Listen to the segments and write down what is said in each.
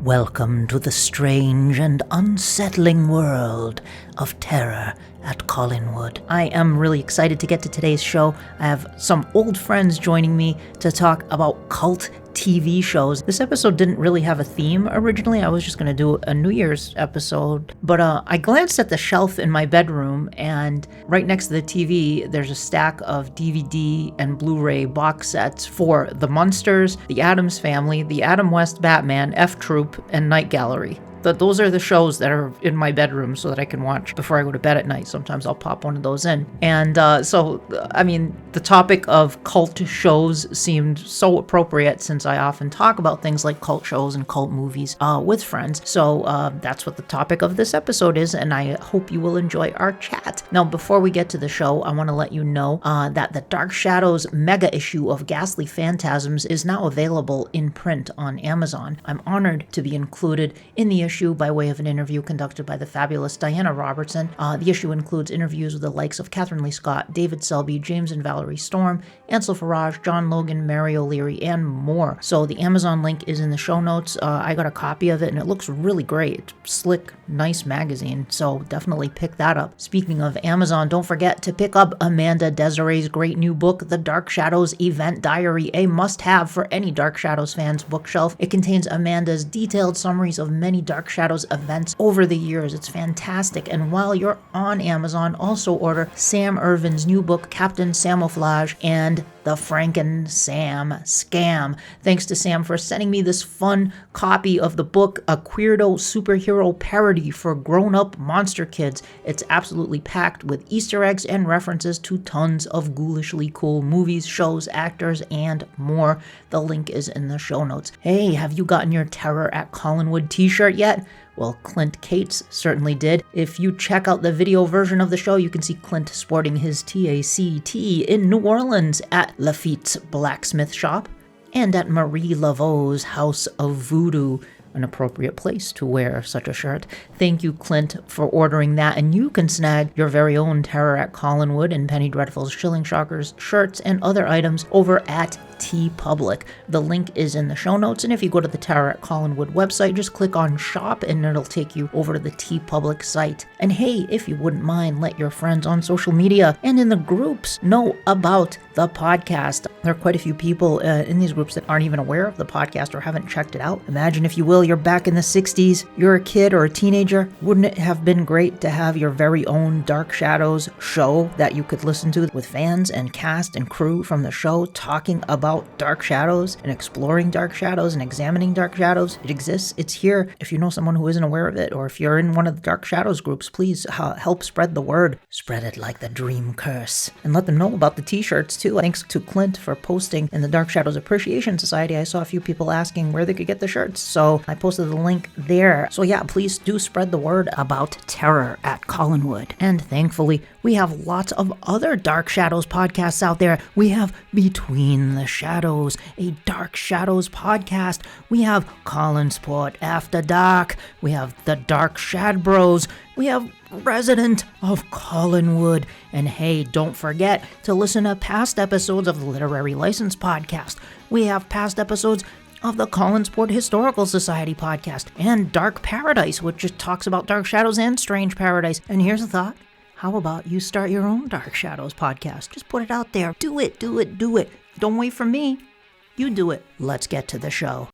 Welcome to the strange and unsettling world of terror at Collinwood. I am really excited to get to today's show. I have some old friends joining me to talk about cult TV shows. This episode didn't really have a theme originally. I was just going to do a New Year's episode, but I glanced at the shelf in my bedroom, and right next to the TV, there's a stack of DVD and Blu-ray box sets for The Munsters, The Addams Family, The Adam West Batman, F Troop, and Night Gallery. Those are the shows that are in my bedroom so that I can watch before I go to bed at night. Sometimes I'll pop one of those in. And the topic of cult shows seemed so appropriate since I often talk about things like cult shows and cult movies with friends. So that's what the topic of this episode is, and I hope you will enjoy our chat. Now, before we get to the show, I want to let you know that the Dark Shadows mega issue of Ghastly Phantasms is now available in print on Amazon. I'm honored to be included in the issue by way of an interview conducted by the fabulous Diana Robertson. The issue includes interviews with the likes of Catherine Lee Scott, David Selby, James and Valerie Storm, Ansel Farage, John Logan, Mary O'Leary, and more. So the Amazon link is in the show notes. I got a copy of it and it looks really great. Slick, nice magazine, so definitely pick that up. Speaking of Amazon, don't forget to pick up Amanda Desiree's great new book, The Dark Shadows Event Diary, a must-have for any Dark Shadows fans bookshelf. It contains Amanda's detailed summaries of many Dark Shadows events over the years. It's fantastic. And while you're on Amazon, also order Sam Irvin's new book, Captain Samouflage and The Franken Sam Scam. Thanks to Sam for sending me this fun copy of the book, a Queerdo superhero parody for grown-up monster kids. It's absolutely packed with Easter eggs and references to tons of ghoulishly cool movies, shows, actors, and more. The link is in the show notes. Hey, have you gotten your Terror at Collinwood t-shirt yet? Well, Clint Cates certainly did. If you check out the video version of the show, you can see Clint sporting his TACT in New Orleans at Lafitte's Blacksmith Shop and at Marie Laveau's House of Voodoo, an appropriate place to wear such a shirt. Thank you, Clint, for ordering that, and you can snag your very own Terror at Collinwood and Penny Dreadful's Shilling Shockers shirts and other items over at TeePublic. The link is in the show notes, and if you go to the Terror at Collinwood website, just click on shop and it'll take you over to the TeePublic site. And hey, if you wouldn't mind, let your friends on social media and in the groups know about the podcast. There are quite a few people in these groups that aren't even aware of the podcast or haven't checked it out. Imagine, if you will, you're back in the 60s, you're a kid or a teenager. Wouldn't it have been great to have your very own Dark Shadows show that you could listen to with fans and cast and crew from the show talking about Dark Shadows and exploring Dark Shadows and examining Dark Shadows? It exists. It's here. If you know someone who isn't aware of it, or if you're in one of the Dark Shadows groups, please help spread the word. Spread it like the dream curse. And let them know about the t-shirts too. Thanks to Clint for posting in the Dark Shadows Appreciation Society. I saw a few people asking where they could get the shirts, so I posted the link there. So yeah, please do spread the word about Terror at Collinwood. And thankfully, we have lots of other Dark Shadows podcasts out there. We have Between the Shadows, a Dark Shadows podcast. We have Collinsport After Dark. We have the Dark Shadbros. We have Resident of Collinwood. And hey, don't forget to listen to past episodes of the Literary License podcast. We have past episodes of the Collinsport Historical Society podcast and Dark Paradise, which just talks about Dark Shadows and Strange Paradise. And here's a thought. How about you start your own Dark Shadows podcast? Just put it out there. Do it. Don't wait for me. You do it. Let's get to the show.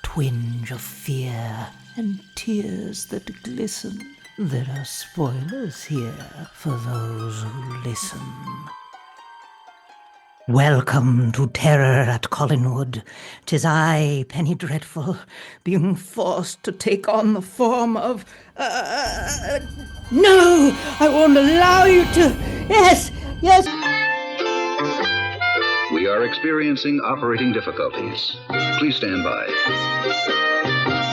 Twinge of fear and tears that glisten. There are spoilers here for those who listen. Welcome to Terror at Collinwood. 'Tis I, Penny Dreadful, being forced to take on the form of... No! I won't allow you to... Yes! We are experiencing operating difficulties. Please stand by.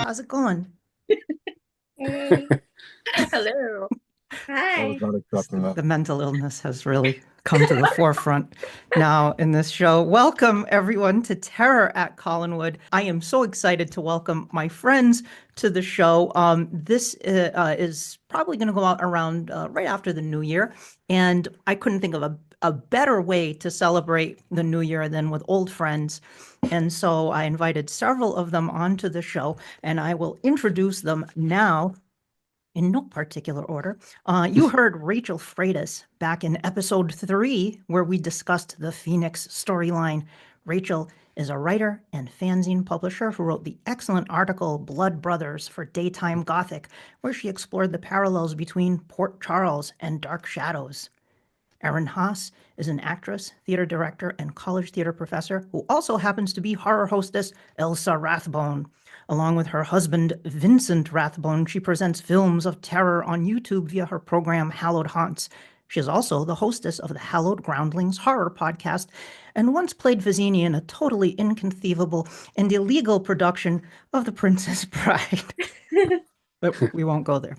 How's it going? Hey. Hello. Hi. The mental illness has really come to the forefront now in this show. Welcome, everyone, to Terror at Collinwood. I am so excited to welcome my friends to the show. This is probably going to go out around right after the new year, and I couldn't think of a better way to celebrate the new year than with old friends. And so I invited several of them onto the show, and I will introduce them now in no particular order. You heard Rachel Freitas back in episode 3, where we discussed the Phoenix storyline. Rachel is a writer and fanzine publisher who wrote the excellent article Blood Brothers for Daytime Gothic, where she explored the parallels between Port Charles and Dark Shadows. Erin Haas is an actress, theater director, and college theater professor who also happens to be horror hostess Elsa Rathbone. Along with her husband, Vincent Rathbone, she presents films of terror on YouTube via her program Hallowed Haunts. She is also the hostess of the Hallowed Groundlings horror podcast and once played Vizzini in a totally inconceivable and illegal production of The Princess Bride. But we won't go there.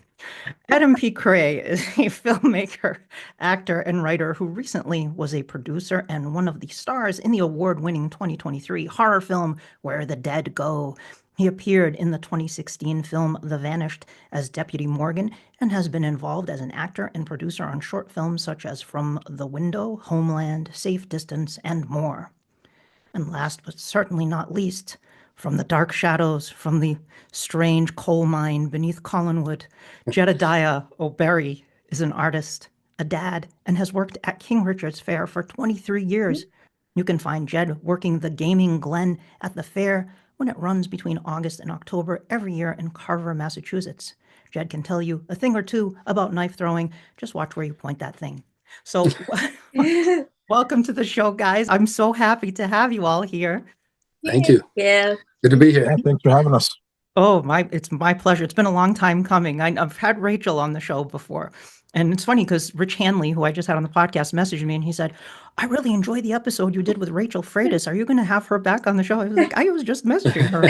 Adam P. Cray is a filmmaker, actor, and writer who recently was a producer and one of the stars in the award-winning 2023 horror film Where the Dead Go. He appeared in the 2016 film The Vanished as Deputy Morgan and has been involved as an actor and producer on short films such as From the Window, Homeland, Safe Distance, and more. And last but certainly not least, from the dark shadows, from the strange coal mine beneath Collinwood, Jed O'Berry is an artist, a dad, and has worked at King Richard's Fair for 23 years. You can find Jed working the Gaming Glen at the fair when it runs between August and October every year in Carver, Massachusetts. Jed can tell you a thing or two about knife throwing. Just watch where you point that thing. So welcome to the show, guys. I'm so happy to have you all here. Thank you. Yeah. Good to be here. Yeah, thanks for having us. Oh, it's my pleasure. It's been a long time coming. I've had Rachel on the show before. And it's funny because Rich Hanley, who I just had on the podcast, messaged me and he said, I really enjoyed the episode you did with Rachel Freitas. Are you going to have her back on the show? I was like, I was just messaging her.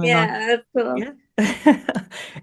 Yeah, that's cool. Yeah.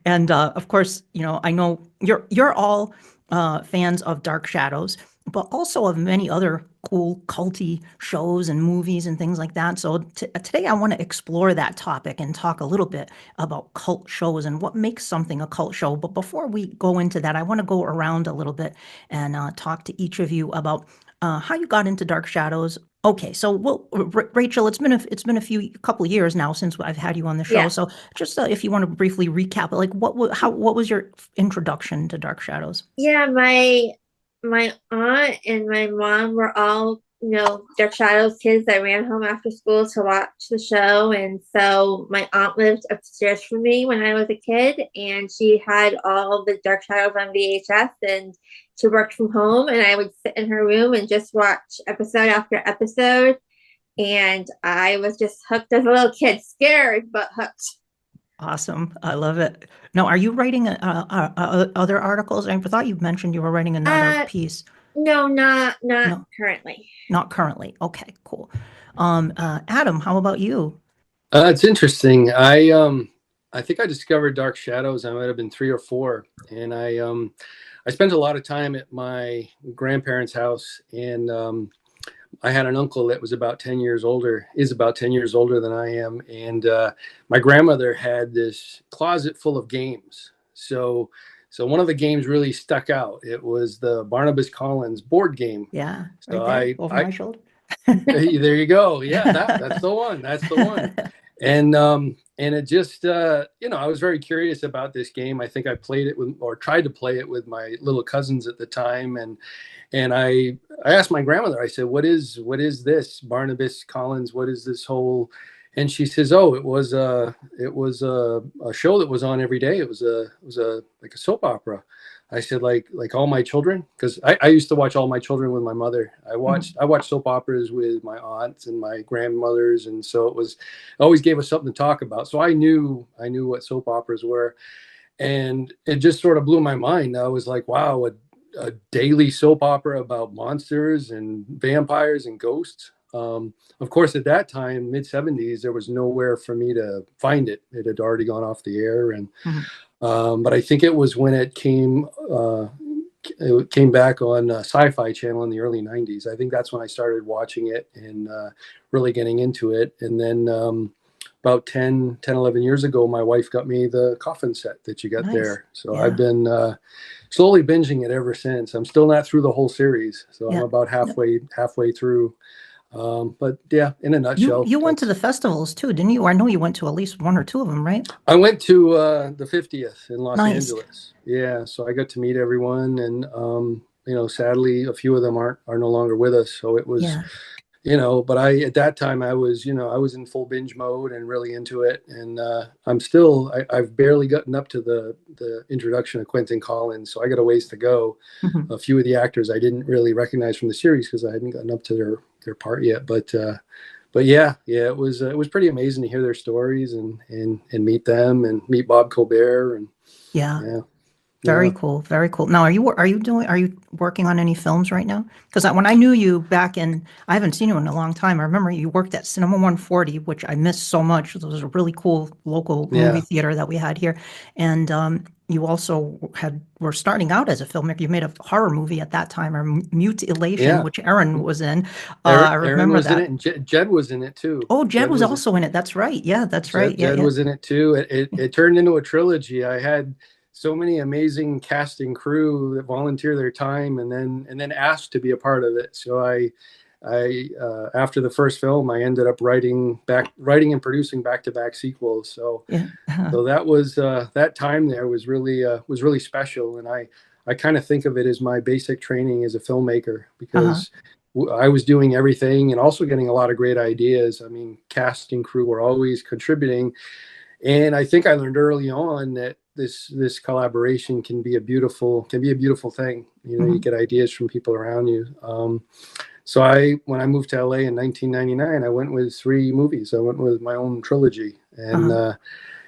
And of course, I know you're all fans of Dark Shadows, but also of many other cool culty shows and movies and things like that. So today I want to explore that topic and talk a little bit about cult shows and what makes something a cult show. But before we go into that, I want to go around a little bit and talk to each of you about how you got into Dark Shadows. Okay, so Rachel, it's been a couple of years now since I've had you on the show. Yeah. So just if you want to briefly recap, like what was your introduction to Dark Shadows? Yeah, my aunt and my mom were all, Dark Shadows kids that ran home after school to watch the show. And so my aunt lived upstairs from me when I was a kid, and she had all the Dark Shadows on VHS, and she worked from home, and I would sit in her room and just watch episode after episode. And I was just hooked as a little kid, scared, but hooked. Awesome. I love it. Now, are you writing other articles? I thought you mentioned you were writing another piece. No, not currently. Not currently. Okay, cool. Adam, how about you? It's interesting. I think I discovered Dark Shadows. I might have been 3 or 4, and I spent a lot of time at my grandparents' house, and I had an uncle that was about 10 years older than I am. And my grandmother had this closet full of games. So one of the games really stuck out. It was the Barnabas Collins board game. Yeah. So right there, over my shoulder. There you go. Yeah, that's the one. That's the one. And it just, I was very curious about this game. I think I played it tried to play it with my little cousins at the time. And I asked my grandmother, I said, what is this Barnabas Collins? What is this whole, and she says, oh, it was a show that was on every day. It was like a soap opera. I said, like All My Children, because I used to watch All My Children with my mother. I watched soap operas with my aunts and my grandmothers, and so it always gave us something to talk about. So I knew what soap operas were, and it just sort of blew my mind. I was like, wow, a daily soap opera about monsters and vampires and ghosts. Of course, at that time, mid 70s, there was nowhere for me to find it. It had already gone off the air, and but I think it was when it came back on Sci-Fi Channel in the early 90s. I think that's when I started watching it and really getting into it. And then about 11 years ago, my wife got me the coffin set that you got there. So I've been slowly binging it ever since. I'm still not through the whole series, so I'm about halfway through. But yeah, in a nutshell, you went to the festivals too, didn't you? I know you went to at least one or two of them, right? I went to the 50th in Los Angeles. Yeah, so I got to meet everyone, and sadly, a few of them are no longer with us. So it was, but at that time I was in full binge mode and really into it, and I've barely gotten up to the introduction of Quentin Collins, so I got a ways to go. A few of the actors I didn't really recognize from the series because I hadn't gotten up to their part yet, but yeah, it was pretty amazing to hear their stories and meet them and meet Bob Colbert and very cool, very cool. Now, are you working on any films right now? Because when I knew you I haven't seen you in a long time. I remember you worked at Cinema 140, which I missed so much. It was a really cool local movie theater that we had here, and you also were starting out as a filmmaker. You made a horror movie at that time, or Mutilation, which Erin was in. I remember that. In it, and Jed was in it too. Oh, Jed was also in it. That's right. Yeah, that's right. Jed was in it too. It turned into a trilogy. I had so many amazing cast and crew that volunteer their time and then asked to be a part of it. So I after the first film, I ended up writing and producing back-to-back sequels. So so that was that time there was really special, and I kind of think of it as my basic training as a filmmaker, because I was doing everything and also getting a lot of great ideas. I mean, cast and crew were always contributing, and I think I learned early on that this collaboration can be a beautiful thing. You get ideas from people around you. So when I moved to LA in 1999, I went with 3 movies. I went with my own trilogy, and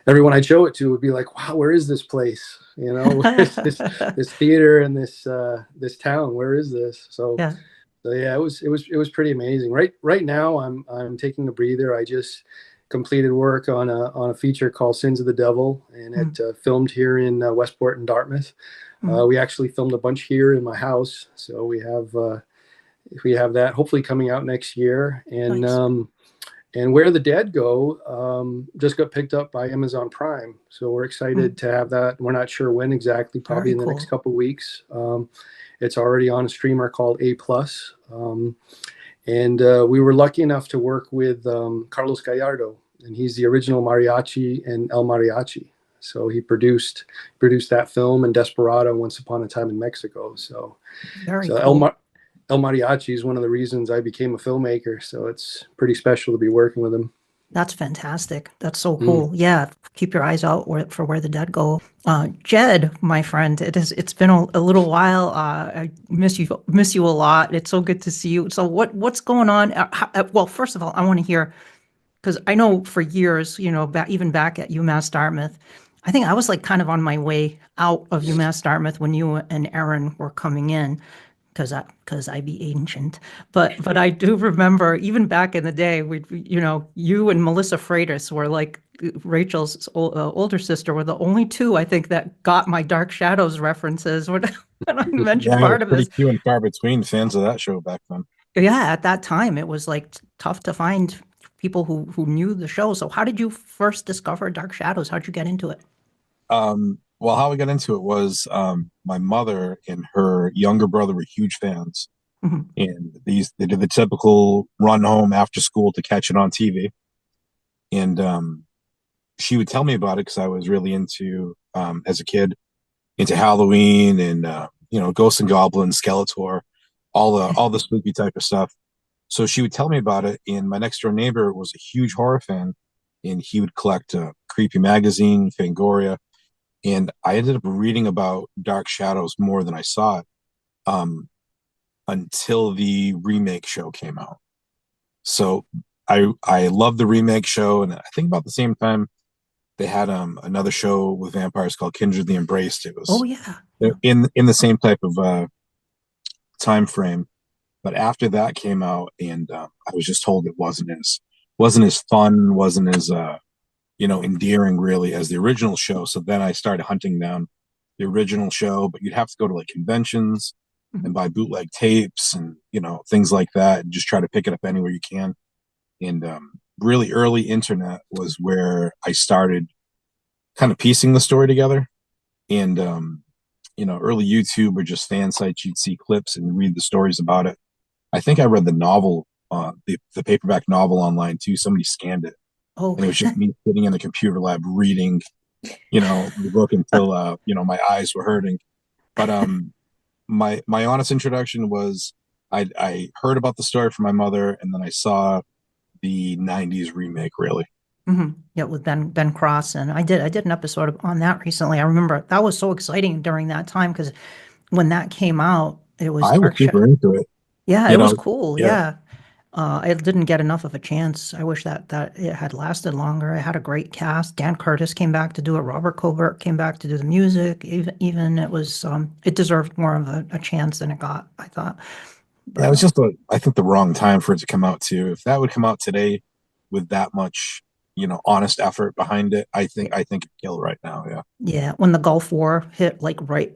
everyone I'd show it to would be like, "Wow, where is this place? Where is this theater and this town? Where is this?" So it was pretty amazing. Right now, I'm taking a breather. I just completed work on a feature called Sins of the Devil, and it filmed here in Westport and Dartmouth. We actually filmed a bunch here in my house, so we have that hopefully coming out next year. And and Where the Dead Go just got picked up by Amazon Prime, so we're excited to have that. We're not sure when exactly, probably in the next couple of weeks. It's already on a streamer called A+. And we were lucky enough to work with Carlos Gallardo, and he's the original Mariachi and El Mariachi. So he produced that film and Desperado, Once Upon a Time in Mexico. So cool. El Mariachi is one of the reasons I became a filmmaker. So it's pretty special to be working with him. That's fantastic. That's so cool. Yeah, keep your eyes out for Where the Dead Go. Jed, my friend, it's been a little while. I miss you a lot. It's so good to see you. So what's going on? Well, first of all, I want to hear, because I know for years, even back at UMass Dartmouth, I think I was like kind of on my way out of UMass Dartmouth when you and Erin were coming in. Because I be ancient, but I do remember even back in the day, you and Melissa Freitas were like Rachel's older sister, were the only two I think that got my Dark Shadows references when I mentioned part of it. Pretty few and far between fans of that show back then. Yeah, at that time it was like tough to find people who knew the show. So how did you first discover Dark Shadows? How'd you get into it? Well, how we got into it was my mother and her younger brother were huge fans. And they did the typical run home after school to catch it on TV. And she would tell me about it because I was really into, as a kid, into Halloween and, Ghosts and Goblins, Skeletor, all the spooky type of stuff. So she would tell me about it. And my next door neighbor was a huge horror fan, and he would collect Creepy Magazine, Fangoria. And I ended up reading about Dark Shadows more than I saw it, until the remake show came out. So I love the remake show, and I think about the same time they had another show with vampires called Kindred the Embraced. It Oh was yeah. in the same type of time frame. But after that came out, and I was just told it wasn't as fun, wasn't as endearing really as the original show. So then I started hunting down the original show, but you'd have to go to like conventions Mhm. and buy bootleg tapes and things like that, and just try to pick it up anywhere you can. And really early internet was where I started kind of piecing the story together. And early YouTube or just fan sites, you'd see clips and read the stories about it. I think I read the novel, the paperback novel online too. Somebody scanned it, Oh, and it was just me sitting in the computer lab reading, the book until my eyes were hurting. But my honest introduction was I heard about the story from my mother, and then I saw the '90s remake. Really, yeah, with Ben Cross, and I did an episode on that recently. I remember that was so exciting during that time because when that came out, it was I was Dark Shadow. super into it. Yeah, You it was know, cool. yeah, Yeah. It didn't get enough of a chance. I wish that it had lasted longer. It had a great cast. Dan Curtis came back to do it. Robert Colbert came back to do the music. Even it was it deserved more of a chance than it got, I thought. yeah. It But was just I think the wrong time for it to come out too. If that would come out today with that much, honest effort behind it, I think it'd kill right now. Yeah. yeah, when the Gulf War hit, like right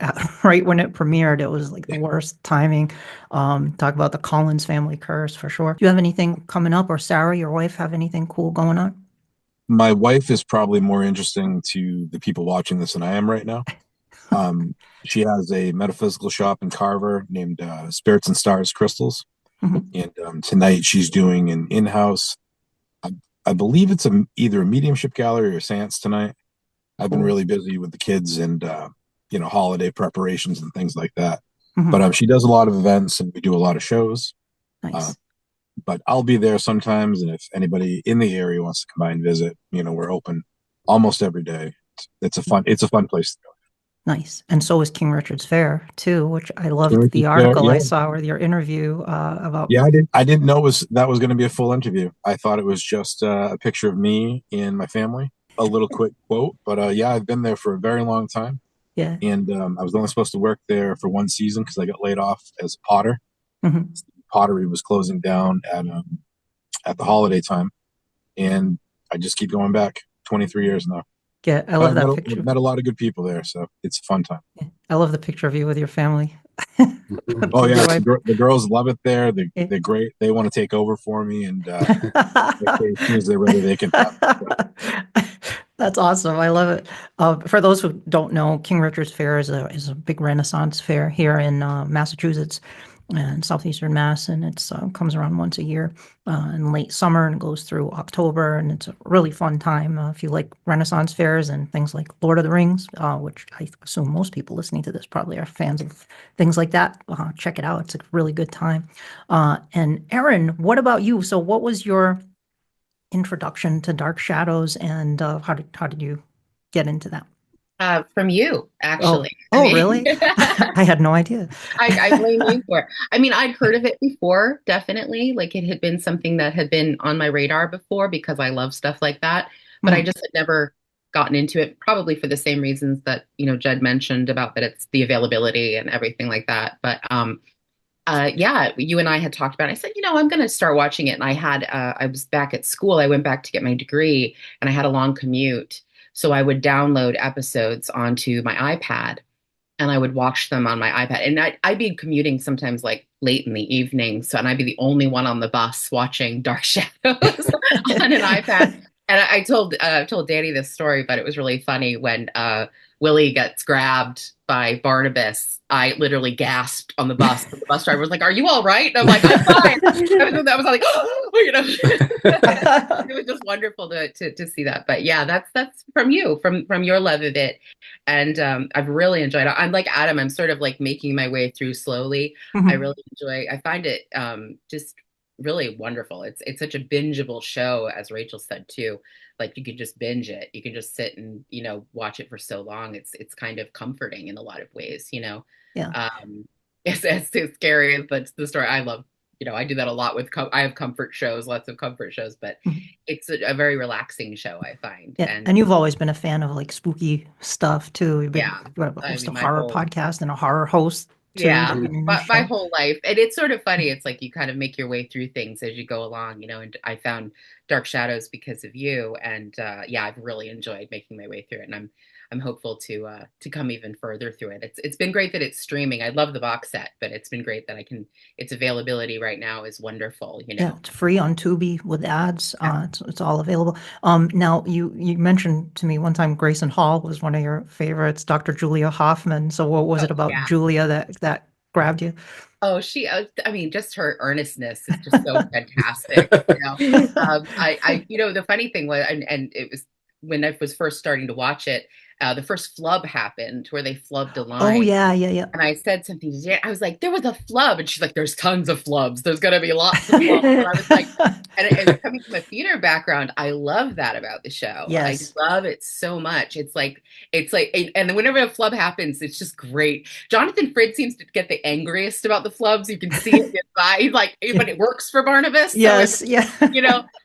when it premiered, it was like the worst timing. Talk about the Collins family curse for sure. Do you have anything coming up, or Sarah, your wife, have anything cool going on? My wife is probably more interesting to the people watching this than I am right now. Um, she has a metaphysical shop in Carver named Spirits and Stars Crystals, Mhm. and tonight she's doing an in-house. I, I believe it's either a mediumship gallery or a seance tonight. I've been Cool. really busy with the kids and holiday preparations and things like that. But Mhm. she does a lot of events and we do a lot of shows. Uh, Nice. but I'll be there sometimes, and if anybody in the area wants to come by and visit, we're open almost every day. It's a fun place to go. Nice. And so is King Richard's Fair too, which I loved the Yeah, article I yeah, saw with your interview about. yeah. I didn't know that was going to be a full interview. I thought it was just a picture of me and my family, a little quick quote. But yeah, I've been there for a very long time, Yeah. and I was only supposed to work there for one season because I got laid off as a potter. Mhm. Pottery was closing down at the holiday time, and I just keep going back. 23 years now. Yeah, I But love I've met, that a- picture. I've met a lot of good people there, so it's a fun time. Yeah. I love the picture of you with your family. Oh With yeah, your wife. the girls love it there. They Yeah. they're great. They want to take over for me, and as soon as they're ready, they can have me. So, That's awesome. I love it. For those who don't know, King Richard's Fair is a big Renaissance fair here in Massachusetts and southeastern Mass, and it's comes around once a year in late summer and goes through October, and it's a really fun time if you like Renaissance fairs and things like Lord of the Rings, which I assume most people listening to this probably are fans of things like that. Check it out; it's a really good time. And Erin, what about you? So, what was your introduction to Dark Shadows, and how did you get into that? From you, Oh, actually. I oh, mean, really? I had no idea. I blame you for it. I mean, I'd heard of it before, definitely. Like it had been something that had been on my radar before because I love stuff like that. But I Mhm. just had never gotten into it, probably for the same reasons that, Jed mentioned about that it's the availability and everything like that. But yeah, you and I had talked about it. I said, I'm going to start watching it. And I was back at school. I went back to get my degree and I had a long commute. So I would download episodes onto my iPad and I would watch them on my iPad. And I'd be commuting sometimes like late in the evening. So, and I'd be the only one on the bus watching Dark Shadows on an iPad. And I told Danny this story, but it was really funny when Willie gets grabbed by Barnabas. I literally gasped on the bus. The bus driver was like, "Are you all right?" And I'm like, "I'm fine." I was like, "Oh," it was just wonderful to see that. But yeah, that's from you, from your love of it, and I've really enjoyed it. I'm like Adam. I'm sort of like making my way through slowly. I Mhm. really enjoy. I find it just really wonderful. It's such a bingeable show, as Rachel said too. Like you could just binge it. You can just sit and, watch it for so long. It's kind of comforting in a lot of ways, Yeah. It's scary as the story. I love, I do that a lot with, I have comfort shows, lots of comfort shows, but it's a very relaxing show, I find. Yeah. And you've always been a fan of like spooky stuff too. You've been a host of horror podcast and a horror host too. Yeah, my whole life. And it's sort of funny. It's like you kind of make your way through things as you go along, and I found Dark Shadows because of you. And I've really enjoyed making my way through it. And I'm hopeful to come even further through it. It's been great that it's streaming. I love the box set, but it's been great that its availability right now is wonderful. Yeah, it's free on Tubi with ads. It's all available. Now you mentioned to me one time Grayson Hall was one of your favorites, Dr. Julia Hoffman. So what was it about Julia that grabbed you? Oh, just her earnestness is just so fantastic. The funny thing was, and it was when I was first starting to watch it, the first flub happened where they flubbed a line. Oh, yeah. And I said something to Jan. I was like, there was a flub. And she's like, there's tons of flubs. There's going to be lots of flubs. And I was like, and coming from a theater background, I love that about the show. Yes. I love it so much. It's like, and whenever a flub happens, it's just great. Jonathan Frid seems to get the angriest about the flubs. You can see it inside. He's like, but it works for Barnabas. Yes. So yeah.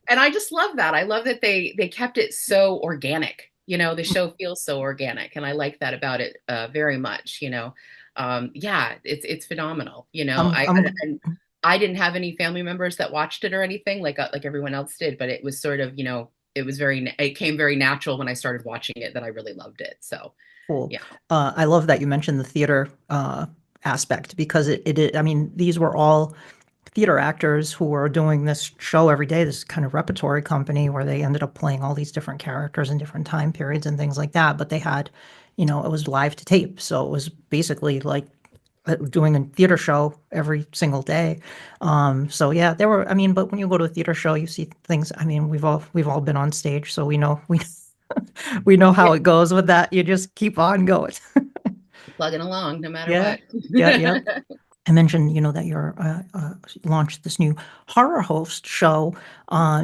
And I just love that. I love that they kept it so organic. The show feels so organic, and I like that about it very much. It's phenomenal. I didn't have any family members that watched it or anything like everyone else did, but it was sort of, it came very natural when I started watching it that I really loved it. So cool. Yeah. I love that you mentioned the theater aspect because these were all theater actors who were doing this show every day, this kind of repertory company where they ended up playing all these different characters in different time periods and things like that. But they had, it was live to tape. So it was basically like doing a theater show every single day. There were, but when you go to a theater show, you see things, we've all been on stage, so we know how it goes with that. You just keep on going. Plugging along no matter what. Yeah. I mentioned, that you're launched this new horror host show.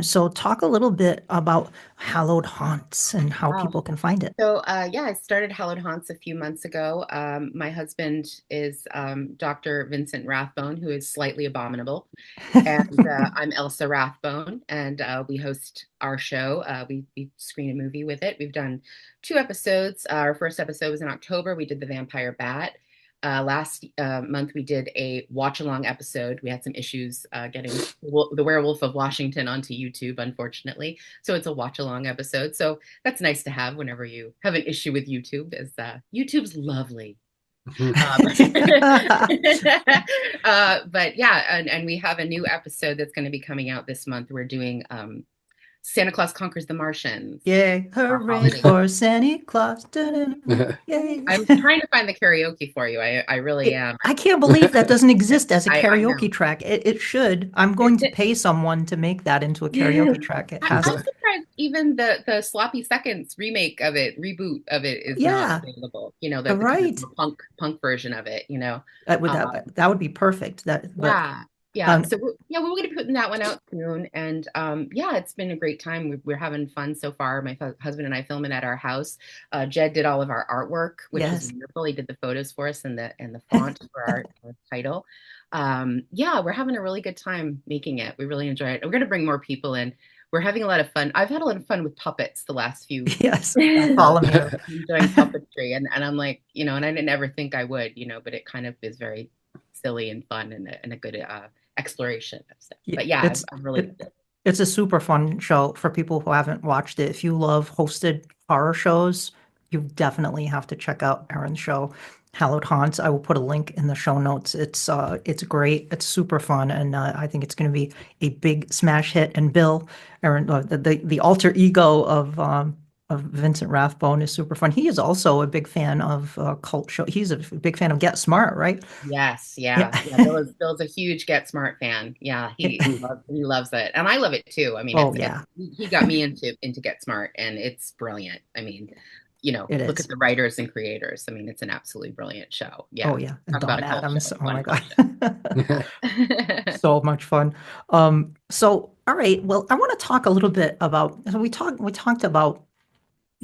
So talk a little bit about Hallowed Haunts and how people can find it. So, I started Hallowed Haunts a few months ago. My husband is Dr. Vincent Rathbone, who is slightly abominable. And I'm Elsa Rathbone, and we host our show. We screen a movie with it. We've done 2 episodes. Our first episode was in October. We did The Vampire Bat. Last month, we did a watch-along episode. We had some issues getting The Werewolf of Washington onto YouTube, unfortunately. So it's a watch-along episode. So that's nice to have whenever you have an issue with YouTube, as YouTube's lovely. But yeah, and we have a new episode that's going to be coming out this month. We're doing Santa Claus Conquers the Martians. Yay, hooray for Santa Claus. Yay. I'm trying to find the karaoke for you. I really am. I can't believe that doesn't exist as a karaoke track. It should. I'm going to pay someone to make that into a karaoke track. It has I'm surprised even the Sloppy Seconds reboot of it is not available. The kind of punk version of it, that would be perfect. So we're going to be putting that one out soon, and it's been a great time. We're having fun so far. My husband and I film it at our house. Jed did all of our artwork, which is wonderful. He did the photos for us and the font for our title. We're having a really good time making it. We really enjoy it. We're going to bring more people in. We're having a lot of fun. I've had a lot of fun with puppets the last few weeks. Yes, follow me. Enjoying puppetry, and I'm like, and I didn't ever think I would, but it kind of is very silly and fun and a good exploration of stuff. But I'm really it's a super fun show for people who haven't watched it. If you love hosted horror shows, you definitely have to check out Erin's show, Hallowed Haunts. I will put a link in the show notes. It's great. It's super fun, and I think it's going to be a big smash hit. And Bill, Erin, the alter ego of Vincent Rathbone is super fun. He is also a big fan of cult show. He's a big fan of Get Smart, right? Yes, yeah. Bill's a huge Get Smart fan. Yeah, he loves it, and I love it too. He got me into Get Smart, and it's brilliant. It look is. at the writers and creators. I mean, it's an absolutely brilliant show. Yeah. Oh yeah, and Talk about Don a cult Adams. show. Oh my Fun cult God. show. So much fun. So all right, well, I want to talk a little bit about, so we talked about,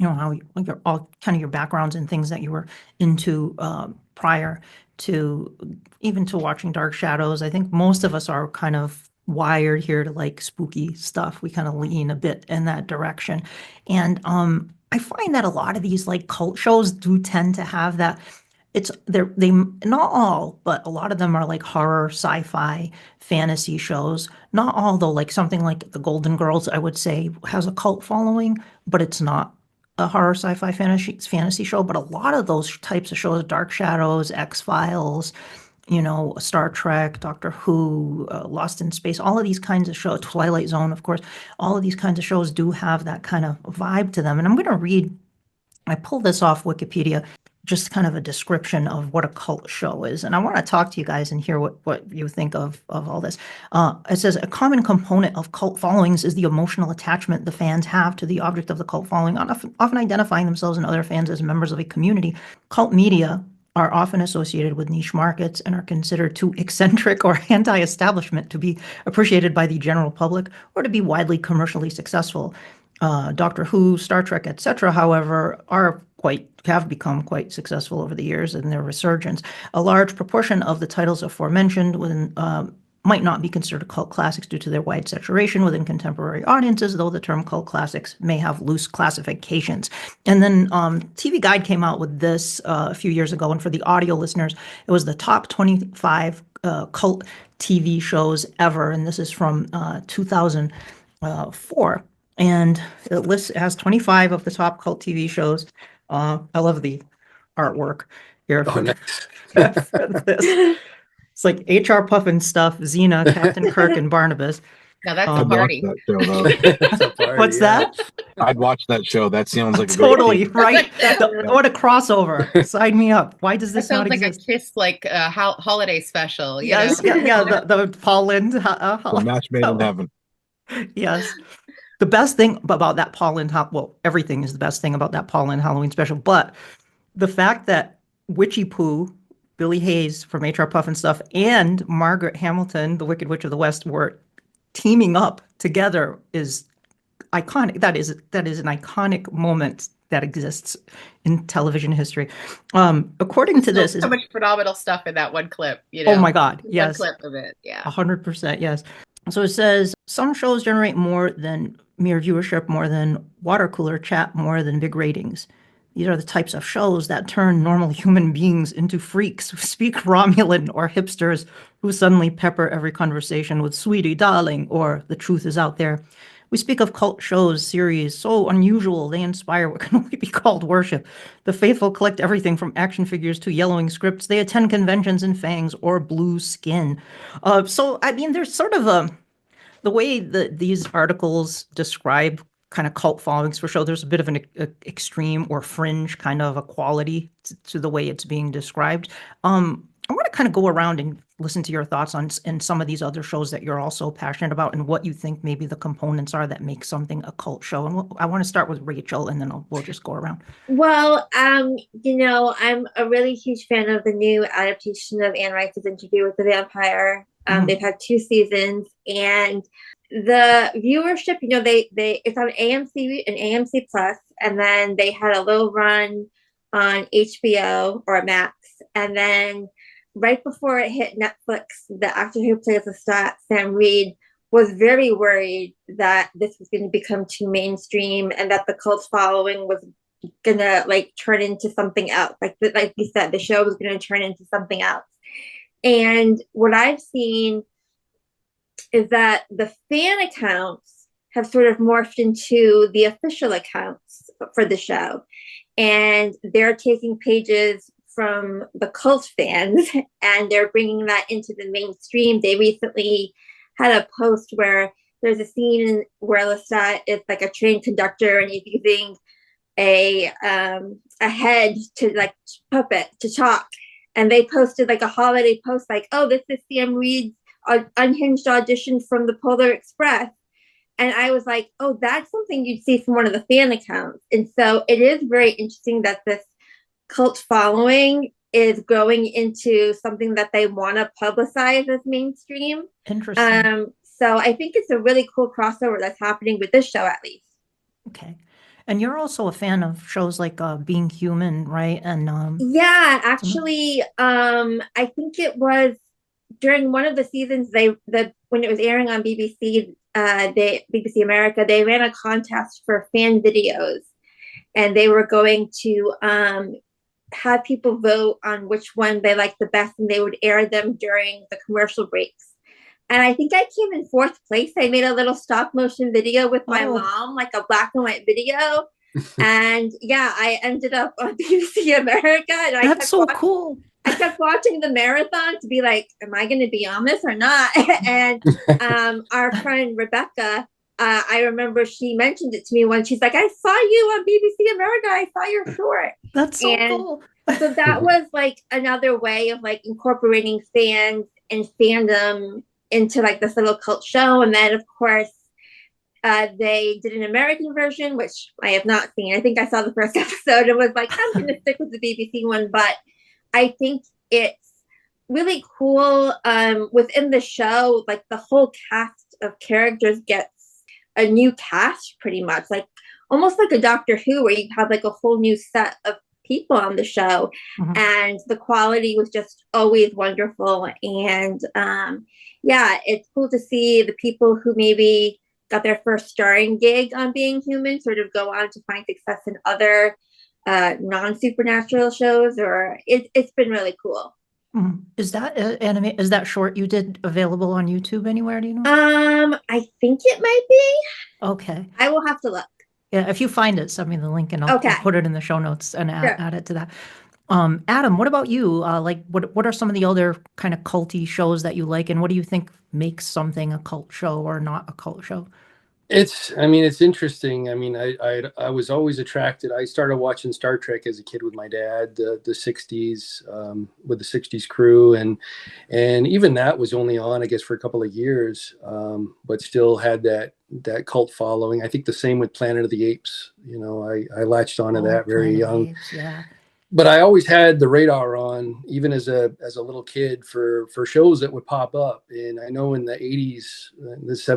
how like your all kind of your backgrounds and things that you were into prior to even to watching Dark Shadows. I think most of us are kind of wired here to like spooky stuff. We kind of lean a bit in that direction. And I find that a lot of these like cult shows do tend to have that. They not all, but a lot of them are like horror, sci-fi, fantasy shows. Not all though, like something like The Golden Girls, I would say, has a cult following, but it's not a horror, sci-fi, fantasy show. But a lot of those types of shows, Dark Shadows, X-Files, Star Trek, Doctor Who, Lost in Space, all of these kinds of shows, Twilight Zone, of course, all of these kinds of shows do have that kind of vibe to them. And I'm going to read, I pulled this off Wikipedia, just kind of a description of what a cult show is. And I want to talk to you guys and hear what you think of all this. It says a common component of cult followings is the emotional attachment the fans have to the object of the cult following, often identifying themselves and other fans as members of a community. Cult media are often associated with niche markets and are considered too eccentric or anti-establishment to be appreciated by the general public or to be widely commercially successful. Doctor Who, Star Trek, etc., however, have become quite successful over the years in their resurgence. A large proportion of the titles aforementioned might not be considered cult classics due to their wide saturation within contemporary audiences, though the term cult classics may have loose classifications. And then TV Guide came out with this a few years ago, and for the audio listeners, it was the top 25 cult TV shows ever, and this is from 2004. And it has 25 of the top cult TV shows. I love the artwork here for, Nice. for this. It's like H.R. Pufnstuf, Xena, Captain Kirk, and Barnabas. Now that's a I'd watch party. that show, though. It's a party, What's yeah. that? I'd watch that show. That sounds like a Totally, good right? What a crossover. Sign me up. Why does That this not sounds like exist? a Kiss, like a holiday special. You Yes, know? yeah, the Paul Lynde. The match made in heaven. Yes. The best thing about that Paul Lynde, well, everything is the best thing about that Paul Lynde Halloween special, but the fact that Witchy Poo, Billy Hayes from HR Pufnstuf, and Margaret Hamilton, the Wicked Witch of the West, were teaming up together is iconic. That is an iconic moment that exists in television history. According to this, so much phenomenal stuff in that one clip. Oh my God, yes, one clip of it, yeah, 100%, yes. So it says some shows generate more than mere viewership, more than water cooler chat, more than big ratings. These are the types of shows that turn normal human beings into freaks who speak Romulan, or hipsters who suddenly pepper every conversation with "sweetie, darling," or "the truth is out there." We speak of cult shows, series so unusual they inspire what can only be called worship. The faithful collect everything from action figures to yellowing scripts. They attend conventions in fangs or blue skin. So, I mean, there's sort of the way that these articles describe kind of cult followings for show, there's a bit of an extreme or fringe kind of a quality to the way it's being described. I want to kind of go around and listen to your thoughts on some of these other shows that you're also passionate about and what you think maybe the components are that make something a cult show. And I want to start with Rachel, and then we'll just go around. Well, I'm a really huge fan of the new adaptation of Anne Rice's Interview with the Vampire. They've had 2 seasons, and the viewership, it's on AMC and AMC Plus, and then they had a little run on HBO or Max, and then right before it hit Netflix, the actor who plays the Sam Reed was very worried that this was going to become too mainstream and that the cult following was gonna turn into something else. Like you said, the show was going to turn into something else. And what I've seen is that the fan accounts have sort of morphed into the official accounts for the show, and they're taking pages from the cult fans and they're bringing that into the mainstream. They recently had a post where there's a scene where Lestat is like a train conductor and he's using a head to puppet to talk, and they posted a holiday post oh, this is Sam Reed's unhinged audition from the Polar Express. And I was like, oh, that's something you'd see from one of the fan accounts. And so it is very interesting that this cult following is growing into something that they want to publicize as mainstream. Interesting. So I think it's a really cool crossover that's happening with this show, at least. Okay. And you're also a fan of shows like Being Human, right? And yeah, actually, I think it was during one of the seasons when it was airing on BBC, BBC America, they ran a contest for fan videos, and they were going to have people vote on which one they liked the best, and they would air them during the commercial breaks. And I think I came in fourth place. I made a little stop motion video with my mom, like a black and white video. And yeah, I ended up on BBC America. And that's so cool. I kept watching the marathon to be like, am I going to be on this or not? And our friend Rebecca, I remember she mentioned it to me once. She's like, I saw you on BBC America. I saw your short. That's so cool. So that was like another way of like incorporating fans and fandom into like this little cult show. And then of course they did an American version, which I have not seen. I think I saw the first episode and was like, I'm going to stick with the BBC one. But I think it's really cool. Within the show, like the whole cast of characters gets a new cast pretty much, like almost like a Doctor Who, where you have like a whole new set of people on the show. And the quality was just always wonderful. And yeah, it's cool to see the people who maybe got their first starring gig on Being Human sort of go on to find success in other non-supernatural shows, or it's been really cool. Is that anime? Is that short you did available on YouTube anywhere? Do you know? I think it might be. Okay. I will have to look. Yeah, if you find it, send me the link and I'll put it in the show notes and add it to that. Adam, what about you? Like, what are some of the other kind of culty shows that you like, and what do you think makes something a cult show or not a cult show? It's interesting. I mean, I was always attracted. I started watching Star Trek as a kid with my dad, the 60s, with the 60s crew. And even that was only on, I guess, for a couple of years, but still had that cult following. I think the same with Planet of the Apes. You know, I latched onto that very young. Apes, yeah. But I always had the radar on, even as a little kid, for shows that would pop up. And I know in the 80s,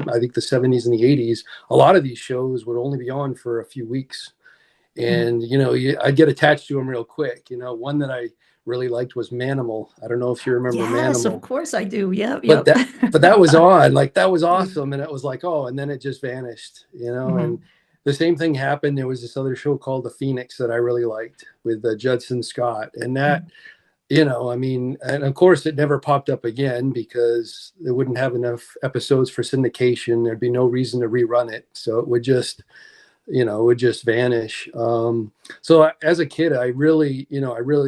I think the 70s and the 80s, a lot of these shows would only be on for a few weeks. And, you know, I'd get attached to them real quick. You know, one that I really liked was Manimal. I don't know if you remember Manimal. Yes, of course I do. Yeah. But that was on. Like, that was awesome. And it was like, oh, and then it just vanished, you know. And the same thing happened. There was this other show called The Phoenix that I really liked with Judson Scott. And that, you know, I mean, and of course it never popped up again because they wouldn't have enough episodes for syndication. There'd be no reason to rerun it. So it would just, you know, it would just vanish. So as a kid, I really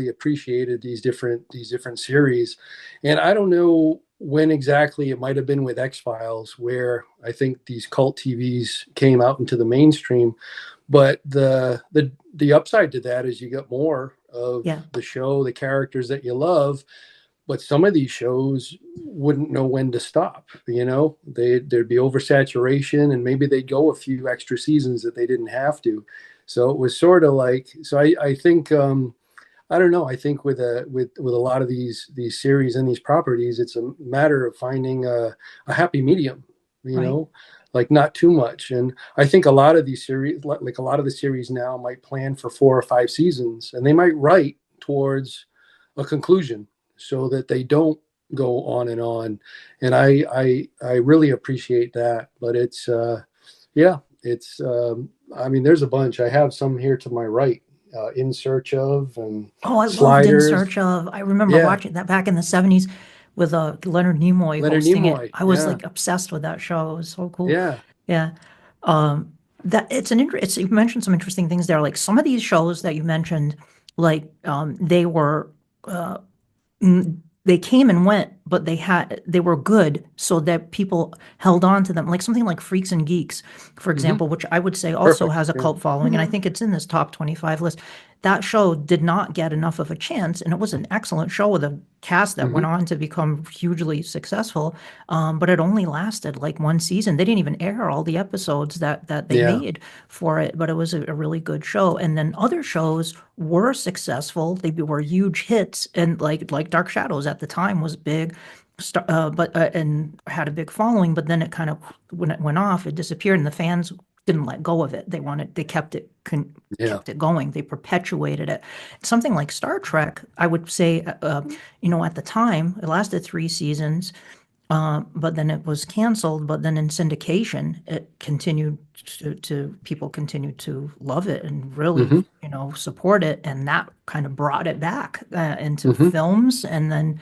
appreciated these different series. And I don't know when exactly, it might have been with X-Files, where I think these cult TVs came out into the mainstream. But the upside to that is you get more of the show, the characters that you love. But some of these shows wouldn't know when to stop. You know, there'd be oversaturation, and maybe they'd go a few extra seasons that they didn't have to. So it was sort of like, so I think, I don't know. I think with a lot of these series and these properties, it's a matter of finding a happy medium, you know, like not too much. And I think a lot of these series, like a lot of the series now, might plan for 4 or 5 seasons, and they might write towards a conclusion so that they don't go on and on. And I really appreciate that. But it's I mean, there's a bunch. I have some here to my right. In Search Of, and I Sliders. loved In Search Of. I remember watching that back in the 70s with Leonard Nimoy hosting it. I was like obsessed with that show. It was so cool. Yeah. That you mentioned some interesting things there. Like some of these shows that you mentioned, like they came and went, but they were good, so that people held on to them. Like something like Freaks and Geeks, for example, which I would say also Perfect. has a Yeah. cult following, and I think it's in this top 25 list. That show did not get enough of a chance, and it was an excellent show with a cast that went on to become hugely successful. But it only lasted like one season. They didn't even air all the episodes that they Yeah. made for it, but it was a really good show. And then other shows were successful. They were huge hits, and like Dark Shadows at the time was big, and had a big following. But then it kind of, when it went off, it disappeared, and the fans didn't let go of it. They kept it kept it going. They perpetuated it. Something like Star Trek, I would say, at the time, it lasted 3 seasons. But then it was canceled. But then in syndication, it continued to people continued to love it and really, support it, and that kind of brought it back into films. And then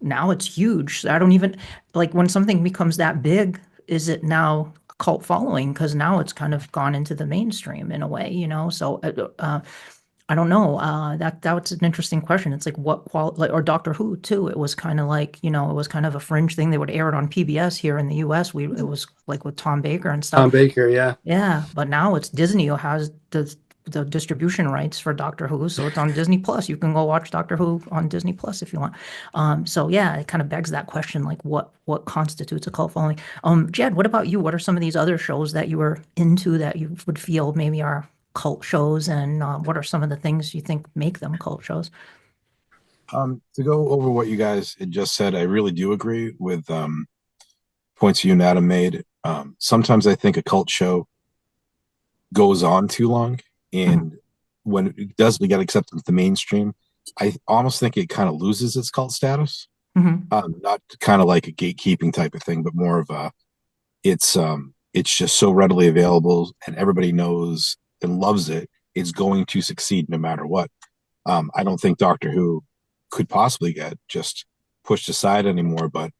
now it's huge. I don't even like when something becomes that big. Is it now a cult following? Because now it's kind of gone into the mainstream in a way, So I don't know. That's an interesting question. It's like what quality, or Doctor Who too. It was kind of like, it was kind of a fringe thing. They would air it on PBS here in the US. It was like with Tom Baker and stuff. Tom Baker, yeah. Yeah, but now it's Disney who has the distribution rights for Doctor Who, so it's on Disney Plus. You can go watch Doctor Who on Disney Plus if you want. So yeah, it kind of begs that question, like what constitutes a cult following? Jed, what about you? What are some of these other shows that you were into that you would feel maybe are cult shows, and what are some of the things you think make them cult shows? To go over what you guys had just said, I really do agree with points you and Adam made. Sometimes I think a cult show goes on too long, and when it does get accepted into the mainstream, I almost think it kind of loses its cult status. Not kind of like a gatekeeping type of thing, but more of a it's just so readily available and everybody knows and loves it. It's going to succeed no matter what. I don't think Doctor Who could possibly get just pushed aside anymore, but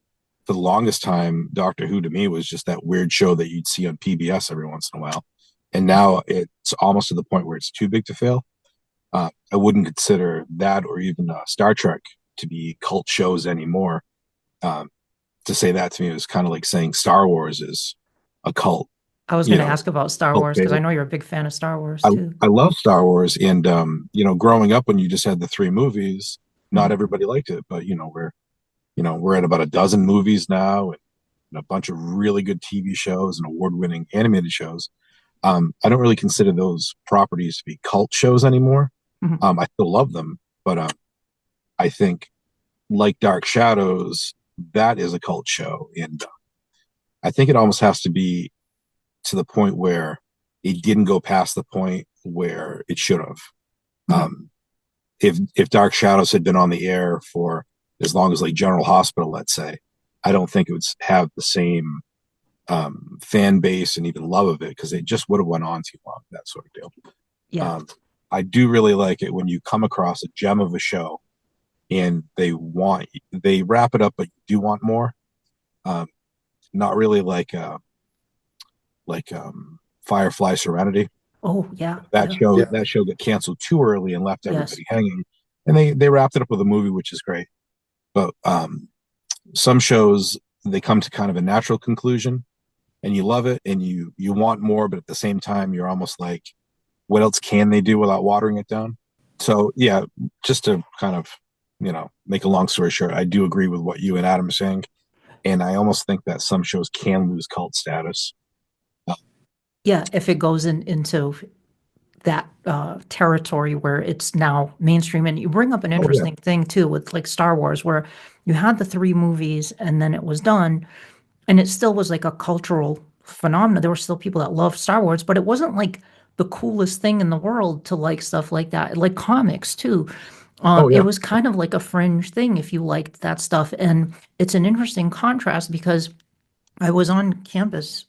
for the longest time, Doctor Who to me was just that weird show that you'd see on PBS every once in a while. And now it's almost to the point where it's too big to fail. I wouldn't consider that or even Star Trek to be cult shows anymore. To say that to me was kind of like saying Star Wars is a cult. I was going to ask about Star Wars because I favorite. know you're a big fan of Star Wars too. I love Star Wars, and growing up when you just had the 3 movies, not everybody liked it, but we're at about a dozen movies now, and a bunch of really good TV shows and award-winning animated shows. I don't really consider those properties to be cult shows anymore. I still love them, but I think, like Dark Shadows, that is a cult show, and I think it almost has to be to the point where it didn't go past the point where it should have. If Dark Shadows had been on the air for as long as like General Hospital, let's say, I don't think it would have the same fan base and even love of it, because it just would have went on too long, that sort of deal. Yeah. I do really like it when you come across a gem of a show and they wrap it up, but you do want more. Not really like Firefly Serenity. Oh yeah. That show got canceled too early and left everybody hanging. And they wrapped it up with a movie, which is great. But some shows, they come to kind of a natural conclusion and you love it and you want more, but at the same time you're almost like, what else can they do without watering it down? So yeah, just to kind of, make a long story short, I do agree with what you and Adam are saying. And I almost think that some shows can lose cult status. Yeah, if it goes into that territory where it's now mainstream. And you bring up an interesting thing too with like Star Wars, where you had the 3 movies and then it was done, and it still was like a cultural phenomenon. There were still people that loved Star Wars, but it wasn't like the coolest thing in the world to like stuff like that, like comics too. It was kind of like a fringe thing if you liked that stuff. And it's an interesting contrast because I was on campus,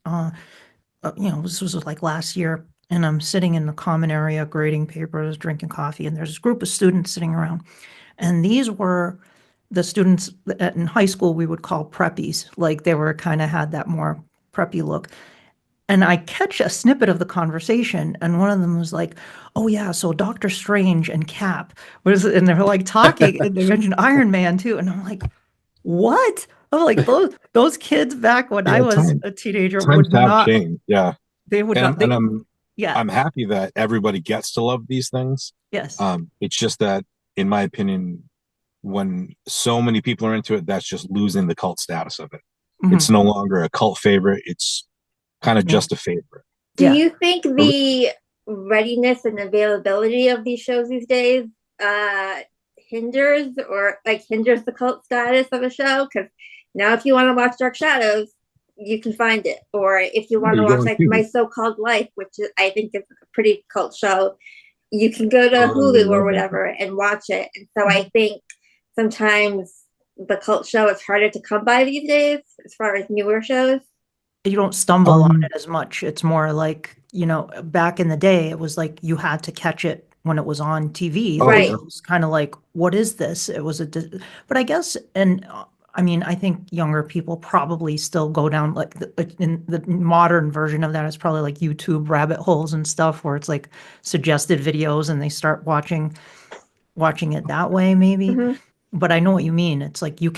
this was like last year, and I'm sitting in the common area grading papers, drinking coffee, and there's a group of students sitting around. And these were the students that in high school we would call preppies. Like they were kind of had that more preppy look. And I catch a snippet of the conversation, and one of them was like, "Oh yeah, so Doctor Strange and Cap," and they're like talking, and they mentioned Iron Man too, and I'm like, What? I'm like those kids back when I Yeah, was a teenager times would have not. changed. Yeah, They would and not. Yeah. I'm happy that everybody gets to love these things. Yes. It's just that, in my opinion, when so many people are into it, that's just losing the cult status of it. It's Hmm. no longer a cult favorite. It's kind of Yeah. just a favorite. Do Yeah. you think the readiness and availability of these shows these days hinders the cult status of a show? Because now, if you want to watch Dark Shadows, you can find it, or if you Yeah, want to you go watch on like My Tubi. So-Called Life, which I think is a pretty cult show, you can go to Oh, I Hulu or love that. whatever and watch it. And so I think sometimes the cult show is harder to come by these days as far as newer shows. You don't stumble on Um, it as much. It's more like, back in the day, it was like you had to catch it when it was on TV. oh Like yeah, Right. it was kind of like, what is this? It was but I guess, and I mean, I think younger people probably still go down like in the modern version of that is probably like YouTube rabbit holes and stuff where it's like suggested videos and they start watching it that way, maybe. Mm-hmm. But I know what you mean. It's like we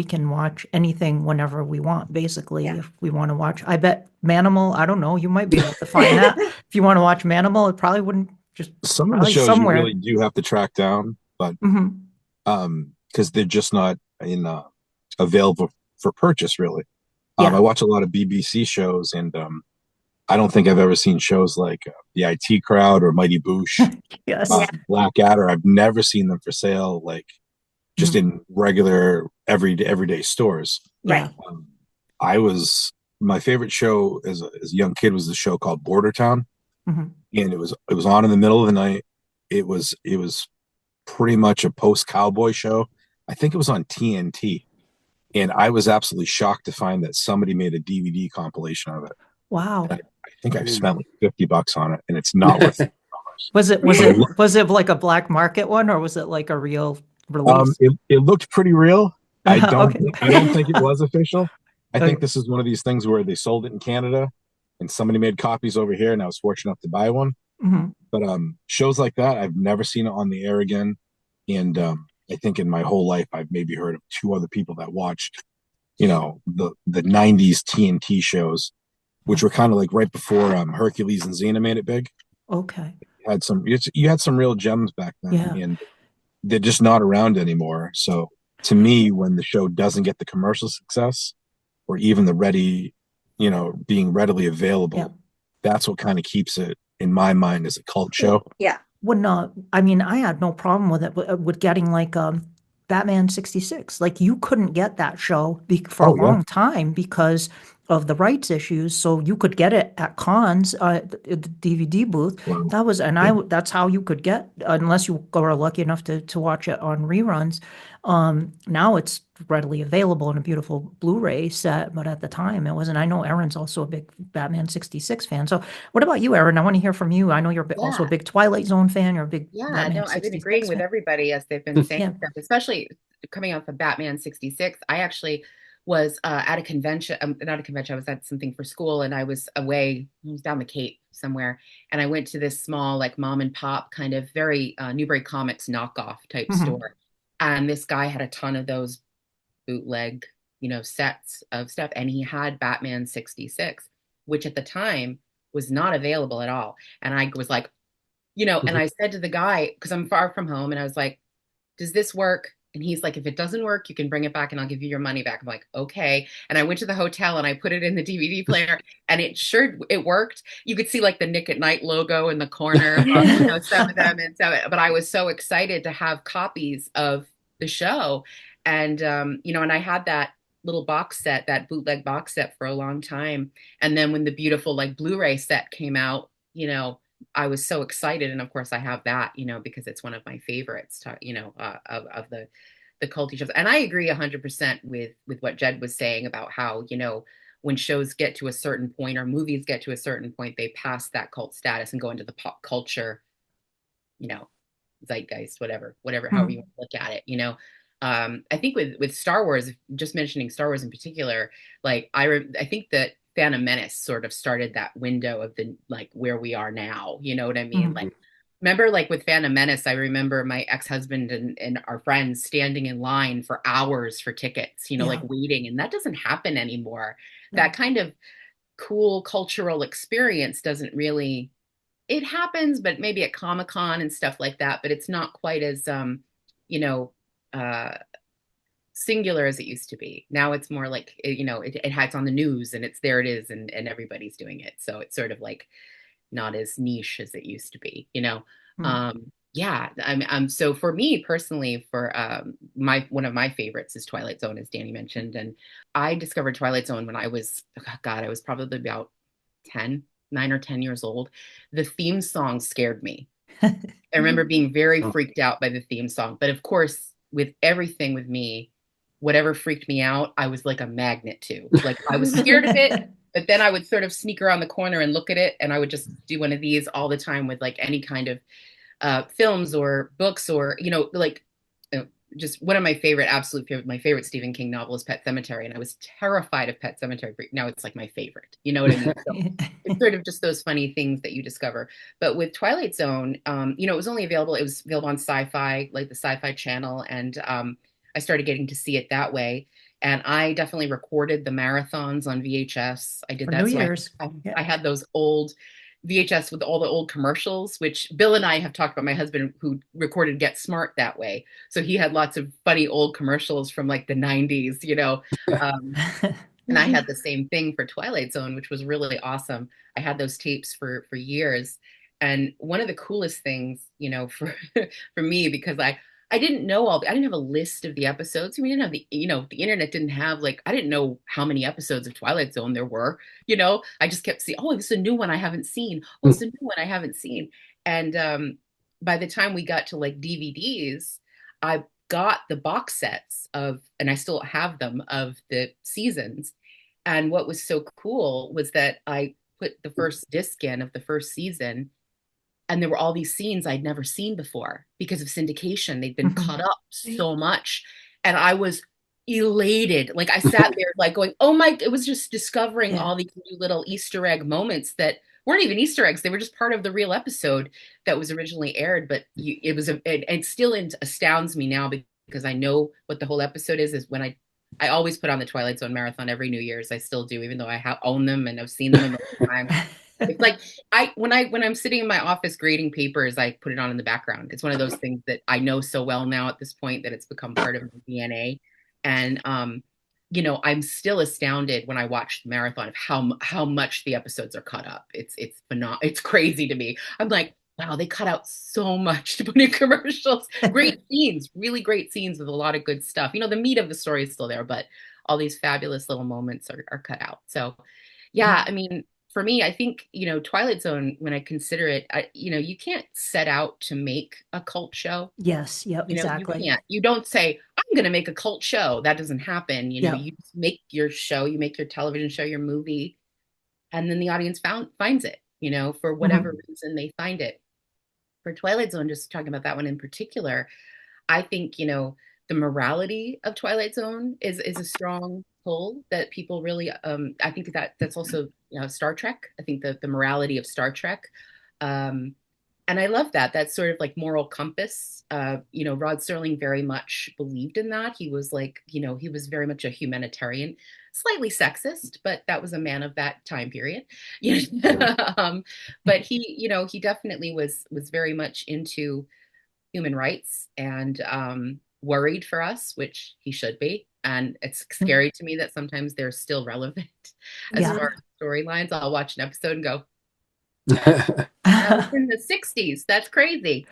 can watch anything whenever we want, basically, Yeah. if we want to watch. I bet Manimal, I don't know, you might be able to find that. If you want to watch Manimal, it probably wouldn't just some of the probably shows you somewhere. really do have to track down, but Hmm. because they're just not in available for purchase really. I Yeah. watch a lot of BBC shows, and I don't think I've ever seen shows like the IT Crowd or Mighty Boosh, Yes. Blackadder. I've never seen them for sale, like just Mhm. in regular everyday stores. Yeah. Right. Um, I was My favorite show as a young kid was the show called Bordertown, Hmm. and it was on in the middle of the night. It was pretty much a post cowboy show. I think it was on TNT, and I was absolutely shocked to find that somebody made a DVD compilation of it. Wow. And I think I've spent like $50 on it, and it's not worth it. Was it was But it was it like a black market one or was it like a real release? it looked pretty real. Okay. I don't think it was official. I think Okay. this is one of these things where they sold it in Canada, and somebody made copies over here, and I was fortunate enough to buy one. Hmm. But shows like that, I've never seen it on the air again. And I think in my whole life, I've maybe heard of two other people that watched, the '90s TNT shows, which were kind of like right before Hercules and Xena made it big. Okay. You had some real gems back then, Yeah. and they're just not around anymore. So to me, when the show doesn't get the commercial success or even the being readily Yeah. available, that's what kind of keeps it in my mind as a cult show. Yeah. Wouldn't I mean, I had no problem with it with getting like Batman 66. Like you couldn't get that show for a Oh yeah. long time because of the rights issues. So you could get it at cons, at the DVD booth. Wow. That was, and Yeah. that's how you could get, unless you were lucky enough to watch it on reruns. Now it's readily available in a beautiful Blu-ray set, but at the time it wasn't. I know Erin's also a big Batman 66 fan. So what about you, Erin? I want to hear from you. I know you're also a Yeah. big Twilight Zone fan. You're a big Yeah, Batman no, I've been agreeing 66 with fan. everybody as they've been saying Yeah. stuff, especially coming off of Batman 66. I actually was at a convention, not a convention, I was at something for school and I was away, I was down the Cape somewhere. And I went to this small, like mom and pop kind of very Newbury Comics knockoff type Hmm. store. And this guy had a ton of those bootleg, sets of stuff. And he had Batman 66, which at the time was not available at all. And I was like, and I said to the guy, because I'm far from home, and I was like, does this work? And he's like, if it doesn't work, you can bring it back and I'll give you your money back. I'm like, okay. And I went to the hotel and I put it in the DVD player and it worked. You could see like the Nick at Night logo in the corner of, some of them. And so, but I was so excited to have copies of the show. And, and I had that little box set, that bootleg box set for a long time. And then when the beautiful like Blu-ray set came out, I was so excited. And of course I have that, because it's one of my favorites, of the culty shows. And I agree 100% with what Jed was saying about how, when shows get to a certain point or movies get to a certain point, they pass that cult status and go into the pop culture, you know, zeitgeist, whatever, however you want to look at it, I think with Star Wars, just mentioning Star Wars in particular, like I think that Phantom Menace sort of started that window of the like where we are now. You know what I mean? Mhm. Like Remember, like with Phantom Menace, I remember my ex-husband and our friends standing in line for hours for tickets, like waiting, and that doesn't happen anymore. No. That kind of cool cultural experience doesn't really, it happens, but maybe at Comic-Con and stuff like that, but it's not quite as, singular as it used to be. Now it's more like, it has on the news and there it is, and everybody's doing it. So it's sort of like not as niche as it used to be, yeah. So for me personally, for one of my favorites is Twilight Zone, as Danny mentioned. And I discovered Twilight Zone when I was, I was probably about 9 or 10 years old. The theme song scared me. I remember being very freaked out by the theme song. But of course, with everything with me, whatever freaked me out, I was like a magnet to. Like I was scared of it, but then I would sort of sneak around the corner and look at it. And I would just do one of these all the time with like any kind of films or books, or, just one of my my favorite Stephen King novel is Pet Sematary. And I was terrified of Pet Sematary. Now it's like my favorite, you know what I mean? So it's sort of just those funny things that you discover. But with Twilight Zone, it was available on Sci-Fi, like the Sci-Fi Channel. And I started getting to see it that way. And I definitely recorded the marathons on VHS. I did for that. New Year's. I had those old VHS with all the old commercials, which Bill and I have talked about. My husband, who recorded Get Smart that way. So he had lots of funny old commercials from like the 90s, and I had the same thing for Twilight Zone, which was really awesome. I had those tapes for years. And one of the coolest things, for me, because I didn't know I didn't have a list of the episodes. We didn't have the internet didn't have I didn't know how many episodes of Twilight Zone there were, I just kept seeing, oh, this is a new one I haven't seen. Oh, it's a new one I haven't seen. And by the time we got to like DVDs, I got the box sets and I still have them, of the seasons. And what was so cool was that I put the first disc in of the first season, and there were all these scenes I'd never seen before because of syndication. They'd been cut up so much. And I was elated. Like I sat there like going, oh my, it was just discovering all these new little Easter egg moments that weren't even Easter eggs. They were just part of the real episode that was originally aired. But it still astounds me now, because I know what the whole episode is when I always put on the Twilight Zone marathon every New Year's. I still do, even though I own them and I've seen them a million times. It's like when I'm sitting in my office grading papers, I put it on in the background. It's one of those things that I know so well now at this point that it's become part of my DNA. And I'm still astounded when I watch the marathon of how much the episodes are cut up. It's phenomenal. It's crazy to me. I'm like, wow, they cut out so much to put in commercials. Great scenes, really great scenes with a lot of good stuff. The meat of the story is still there, but all these fabulous little moments are cut out. So yeah, I mean, for me, I think, Twilight Zone, when I consider it, you can't set out to make a cult show. Yes. Yep. Exactly. You can't. You don't say, I'm going to make a cult show. That doesn't happen. You make your show, you make your television show, your movie, and then the audience finds it, for whatever reason they find it. For Twilight Zone, just talking about that one in particular, I think, the morality of Twilight Zone is a strong pull that people really, I think that's also, Star Trek. I think the morality of Star Trek. And I love that. That's sort of like moral compass. Rod Serling very much believed in that. He was like, he was very much a humanitarian, slightly sexist, but that was a man of that time period. But he definitely was very much into human rights and worried for us, which he should be. And it's scary to me that sometimes they're still relevant as far as storylines. I'll watch an episode and go, that was in the 60s. That's crazy,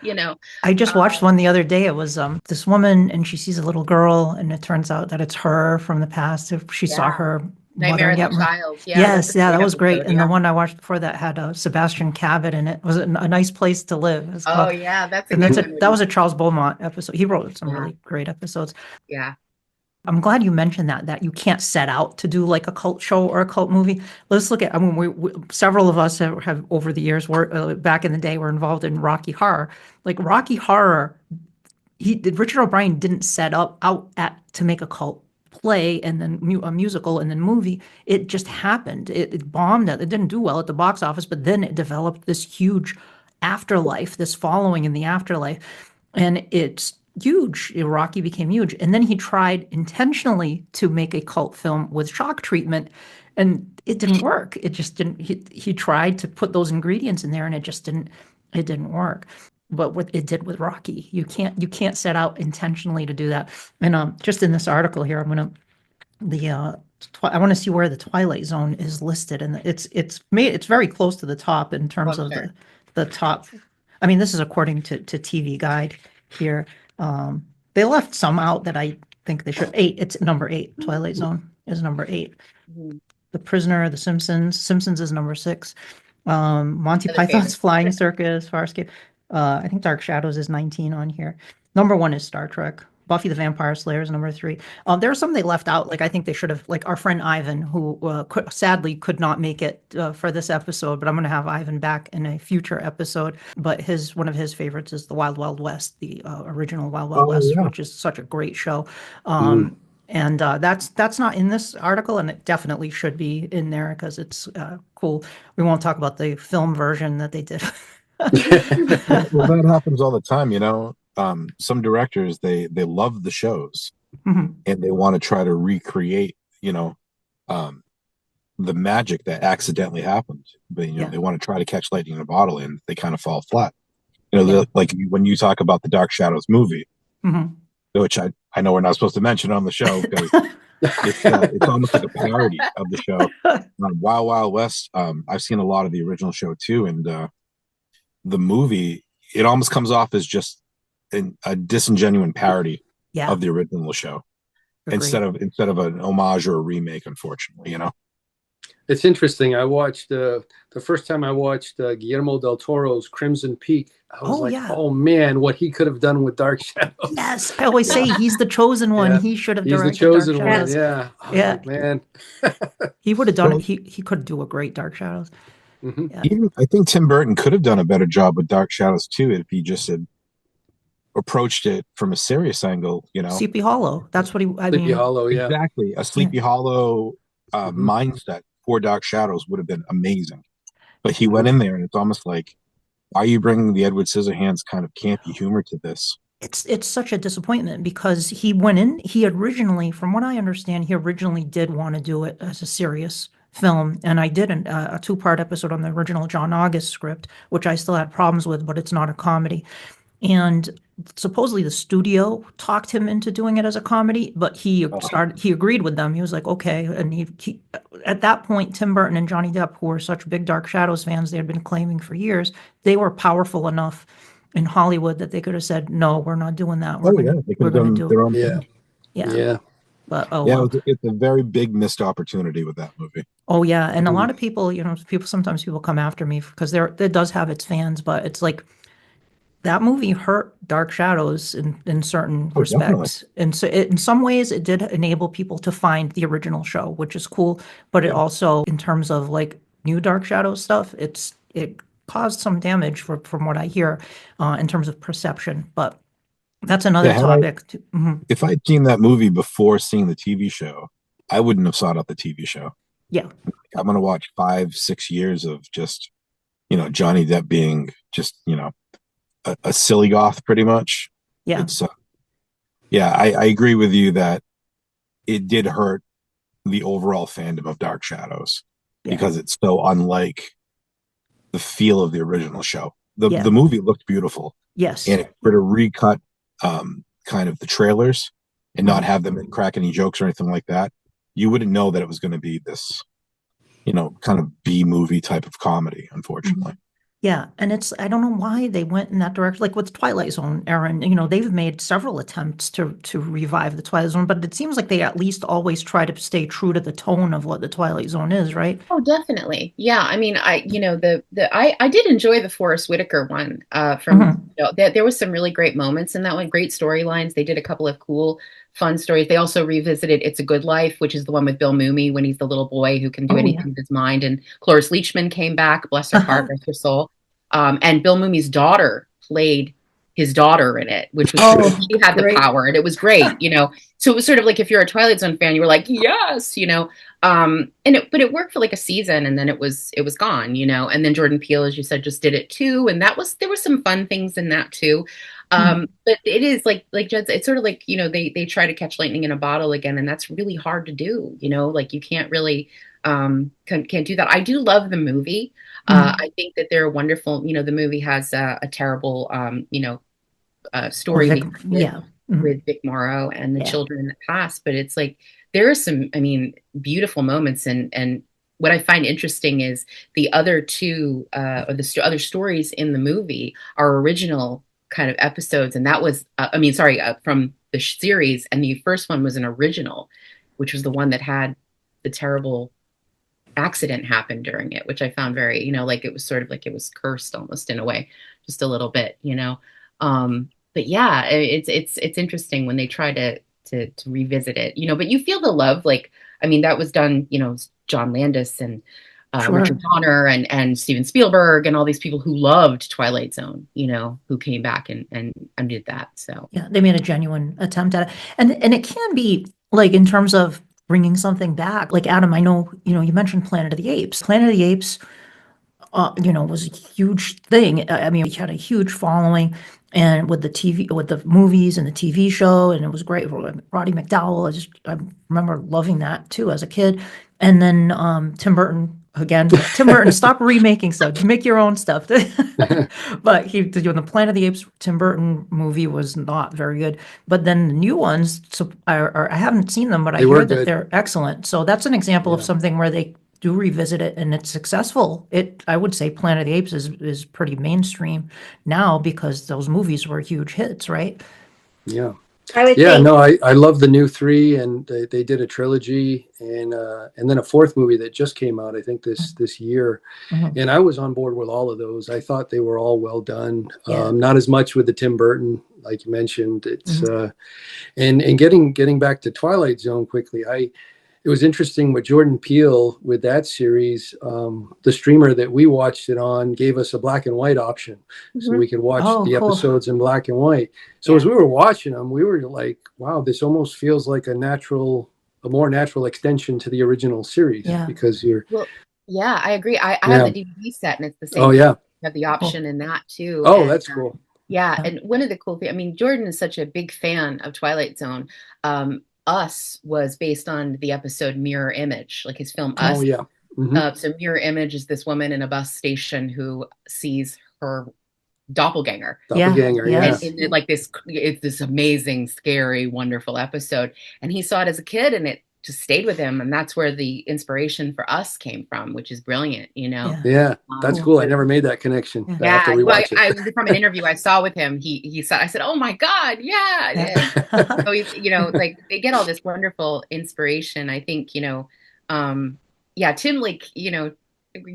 I just watched one the other day. It was this woman, and she sees a little girl, and it turns out that it's her from the past. She saw her Nightmare mother of the Child. Yes, that was great. And the one I watched before that had Sebastian Cabot in it. It was a nice place to live. That's a good one. That was a Charles Beaumont episode. He wrote some really great episodes. Yeah. I'm glad you mentioned that you can't set out to do like a cult show or a cult movie. Let's look at, we several of us have over the years, back in the day, were involved in Rocky Horror. Like Rocky Horror, Richard O'Brien didn't set out to make a cult play and then a musical and then movie. It just happened. It bombed. It didn't do well at the box office, but then it developed this huge afterlife, this following in the afterlife, and it's huge. Rocky became huge, and then he tried intentionally to make a cult film with shock treatment, and it didn't work. It just didn't. He tried to put those ingredients in there, and it just didn't. It didn't work. But what it did with Rocky, you can't set out intentionally to do that. And just in this article here, I want to see where the Twilight Zone is listed, and it's very close to the top in terms of the top. I mean, this is according to TV Guide here. They left some out that I think they should. 8. It's number 8. Twilight Zone is number 8. Mhm. The Prisoner, The Simpsons. Simpsons is number 6. Monty Other Python's favorites. Flying Circus, Farscape. I think Dark Shadows is 19 on here. Number 1 is Star Trek. Buffy the Vampire Slayer is number 3. There are some they left out. Like I think they should have, like our friend Ivan, who sadly could not make it for this episode, but I'm going to have Ivan back in a future episode. But one of his favorites is the Wild Wild West, the original Wild Wild West, which is such a great show. And that's not in this article, and it definitely should be in there because it's cool. We won't talk about the film version that they did. Well, that happens all the time, some directors they love the shows and they want to try to recreate the magic that accidentally happened, but they want to try to catch lightning in a bottle and they kind of fall flat. Like when you talk about the Dark Shadows movie, which I know we're not supposed to mention on the show because it's almost like a parody of the show. Wild Wild West, I've seen a lot of the original show too, and the movie, it almost comes off as just a disingenuous parody of the original show. Agreed. instead of an homage or a remake, unfortunately. It's interesting. I watched the first time I watched Guillermo del Toro's Crimson Peak. I was oh man, what he could have done with Dark Shadows. Yes, I always say he's the chosen one. He should have directed He's the chosen Dark one. Shadows. Yeah, man. He would have done it. He could do a great Dark Shadows. Even I think Tim Burton could have done a better job with Dark Shadows too if he just had approached it from a serious angle. Sleepy Hollow. That's what Sleepy Hollow. Yeah, exactly. A Sleepy Hollow mindset for Dark Shadows would have been amazing. But he went in there, and it's almost like, why are you bringing the Edward Scissorhands kind of campy humor to this? It's such a disappointment because he went in. He originally, from what I understand, he originally did want to do it as a serious film, and I did a 2-part episode on the original John August script, which I still had problems with, but it's not a comedy. And supposedly the studio talked him into doing it as a comedy, but he agreed with them. He was like, okay. And he at that point, Tim Burton and Johnny Depp, who were such big Dark Shadows fans, they had been claiming for years, they were powerful enough in Hollywood that they could have said, no, we're not doing that. We're going to do their own thing. Yeah. But it's a very big missed opportunity with that movie. Oh yeah, and a lot of people, sometimes people come after me because it does have its fans, but it's like that movie hurt Dark Shadows in certain respects. Definitely. And so in some ways it did enable people to find the original show, which is cool. But it also, in terms of like new Dark Shadows stuff, it caused some damage from what I hear in terms of perception. But that's another topic. If I'd seen that movie before seeing the TV show, I wouldn't have sought out the TV show. Yeah. I'm going to watch 5-6 years of just, Johnny Depp being just, a silly goth pretty much. Yeah. It's I agree with you that it did hurt the overall fandom of Dark Shadows because it's so unlike the feel of the original show. The movie looked beautiful. Yes. And if we were to recut kind of the trailers and not have them crack any jokes or anything like that, you wouldn't know that it was going to be this, kind of B movie type of comedy, unfortunately. Yeah, and I don't know why they went in that direction. Like with Twilight Zone, Erin, they've made several attempts to revive the Twilight Zone, but it seems like they at least always try to stay true to the tone of what the Twilight Zone is, right? Oh, definitely. Yeah, I mean, I did enjoy the Forrest Whitaker one. There was some really great moments in that one, great storylines. They did a couple of cool, fun stories. They also revisited It's a Good Life, which is the one with Bill Mumy when he's the little boy who can do anything with his mind. And Cloris Leachman came back, bless her heart, rest her soul. And Bill Mumy's daughter played his daughter in it, which was she had the power, and it was great, So it was sort of like, if you're a Twilight Zone fan, you were like, yes, but it worked for like a season, and then it was gone, and then Jordan Peele, as you said, just did it too, and there were some fun things in that too. But it is like Jed said, it's sort of like, they try to catch lightning in a bottle again, and that's really hard to do, like you can't really can't do that. I do love the movie. I think that they're wonderful. The movie has a terrible, story with Vic Morrow and the children that passed, but it's like there are some, beautiful moments, and what I find interesting is the other two, or the other stories in the movie are original kind of episodes, and that was, from the series, and the first one was an original, which was the one that had the terrible accident happened during it, which I found very, like it was sort of like it was cursed almost in a way, just a little bit, but yeah, it's interesting when they try to revisit it, but you feel the love, like, that was done, John Landis and Richard Donner and Steven Spielberg and all these people who loved Twilight Zone, who came back and did that. So yeah, they made a genuine attempt at it, and it can be like, in terms of bringing something back, like, Adam, I know, you mentioned Planet of the Apes. Planet of the Apes, was a huge thing. It had a huge following, and with the movies and the TV show, and it was great. Roddy McDowell, I remember loving that too as a kid. And then Tim Burton, stop remaking stuff, make your own stuff. But the Planet of the Apes Tim Burton movie was not very good. But then the new ones, I haven't seen them, but I hear that they're excellent. So that's an example of something where they do revisit it and it's successful. I would say Planet of the Apes is pretty mainstream now because those movies were huge hits, right? Yeah. I would I love the new three, and they did a trilogy, and then a fourth movie that just came out, I think this year. Mm-hmm. And I was on board with all of those. I thought they were all well done. Not as much with the Tim Burton, like you mentioned. It's and getting back to Twilight Zone quickly. It was interesting with Jordan Peele with that series. The streamer that we watched it on gave us a black and white option, so we could watch the episodes in black and white. So as we were watching them, we were like, "Wow, this almost feels like a more natural extension to the original series." Yeah. Because you're. Well, yeah, I agree. I have the DVD set, and it's the same. Oh yeah. You have the option in that too. Oh, that's cool. Yeah, and one of the cool things, Jordan is such a big fan of Twilight Zone. Us was based on the episode Mirror Image, like his film Us. Oh yeah. Mm-hmm. So Mirror Image is this woman in a bus station who sees her doppelganger. Yeah. And like it's this amazing, scary, wonderful episode. And he saw it as a kid, and it just stayed with him, and that's where the inspiration for Us came from, which is brilliant. Yeah, that's cool. I never made that connection. Yeah, from an interview I saw with him, he said, I said, "Oh my God, yeah." So he's, like they get all this wonderful inspiration. I think, Tim, like,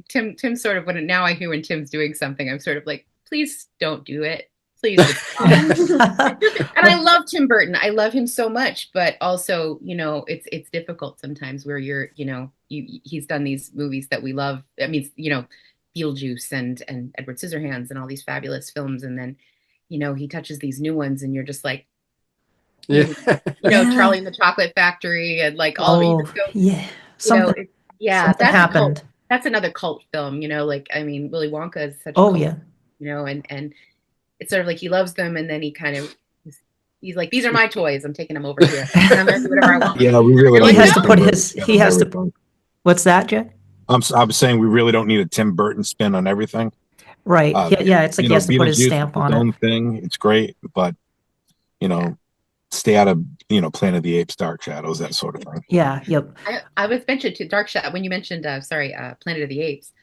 Tim sort of, now I hear when Tim's doing something, I'm sort of like, please don't do it. Please. And I love Tim Burton. I love him so much, but also, it's difficult sometimes where he's done these movies that we love. Beetlejuice and Edward Scissorhands and all these fabulous films. And then, he touches these new ones and you're just like, Charlie and the Chocolate Factory and like all of it. Something that's happened. That's another cult film, Willy Wonka is such a cult, and it's sort of like he loves them, and then he's like, these are my toys. I'm taking them over here. And I'm gonna do whatever I want. Yeah, we really. He has to put. What's that, Jed? I'm saying we really don't need a Tim Burton spin on everything. Right. It's like he has to put his stamp on it. Own thing. It's great, but stay out of Planet of the Apes, Dark Shadows, that sort of thing. Yeah. Yep. I was mentioned to Dark Shadow when you mentioned Planet of the Apes.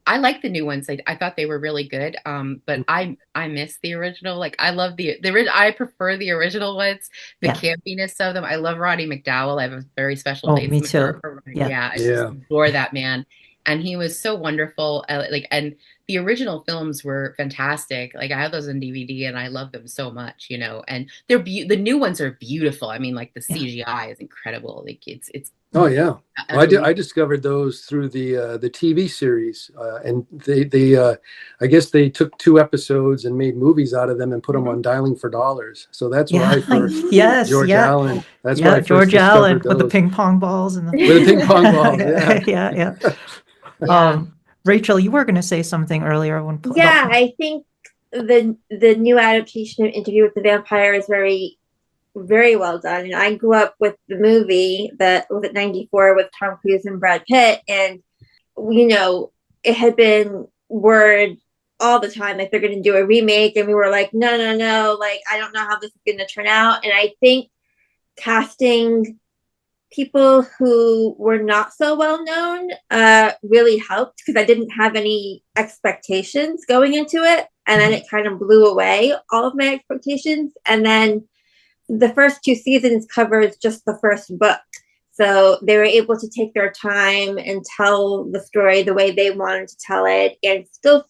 I like the new ones. I thought they were really good. But I miss the original. Like I love I prefer the original ones. The campiness of them. I love Roddy McDowell. I have a very special place. Me too. I just adore that man. And he was so wonderful. And the original films were fantastic. Like I have those on DVD and I love them so much, and they're the new ones are beautiful. I mean, like the CGI is incredible. Like it's Oh yeah, as well, a I discovered those through the TV series, and they I guess they took 2 episodes and made movies out of them and put them on Dialing for Dollars. So that's where Yeah. I first Yes. George Yeah. Allen. That's where Yeah. I first George Allen discovered with the those ping pong balls and the. with the ping pong balls. Yeah. Yeah. Yeah. yeah. Rachel, you were going to say something earlier about. Yeah, I think the new adaptation of Interview with the Vampire is very, very well done. And I grew up with the movie that was at 94 with Tom Cruise and Brad Pitt, and it had been word all the time like they're going to do a remake, and we were like, no, no, no, like I don't know how this is going to turn out. And I think casting people who were not so well known really helped, because I didn't have any expectations going into it, and then it kind of blew away all of my expectations. And then the first 2 seasons covers just the first book, so they were able to take their time and tell the story the way they wanted to tell it, and still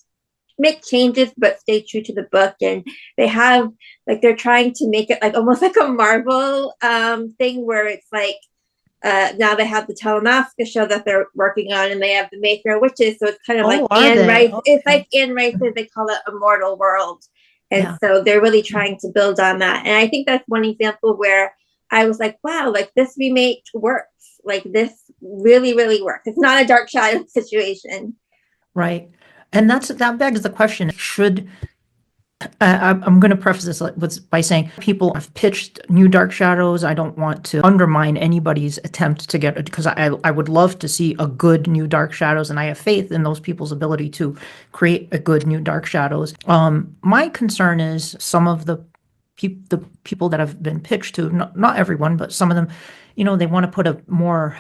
make changes but stay true to the book. And they have, like, they're trying to make it like almost like a Marvel thing, where it's like now they have the Telemasca show that they're working on, and they have the Mayfair Witches. So it's kind of like Anne Rice. Okay. It's like Anne Rice, they call it Immortal World. And so they're really trying to build on that. And I think that's one example where I was like, wow, like this remake works. Like this really, really works. It's not a Dark Shadow situation. Right. And that begs the question, should I'm going to preface this by saying people have pitched new Dark Shadows. I don't want to undermine anybody's attempt to get it, because I would love to see a good new Dark Shadows, and I have faith in those people's ability to create a good new Dark Shadows. My concern is some of the people that have been pitched to, not everyone, but some of them, they want to put a more,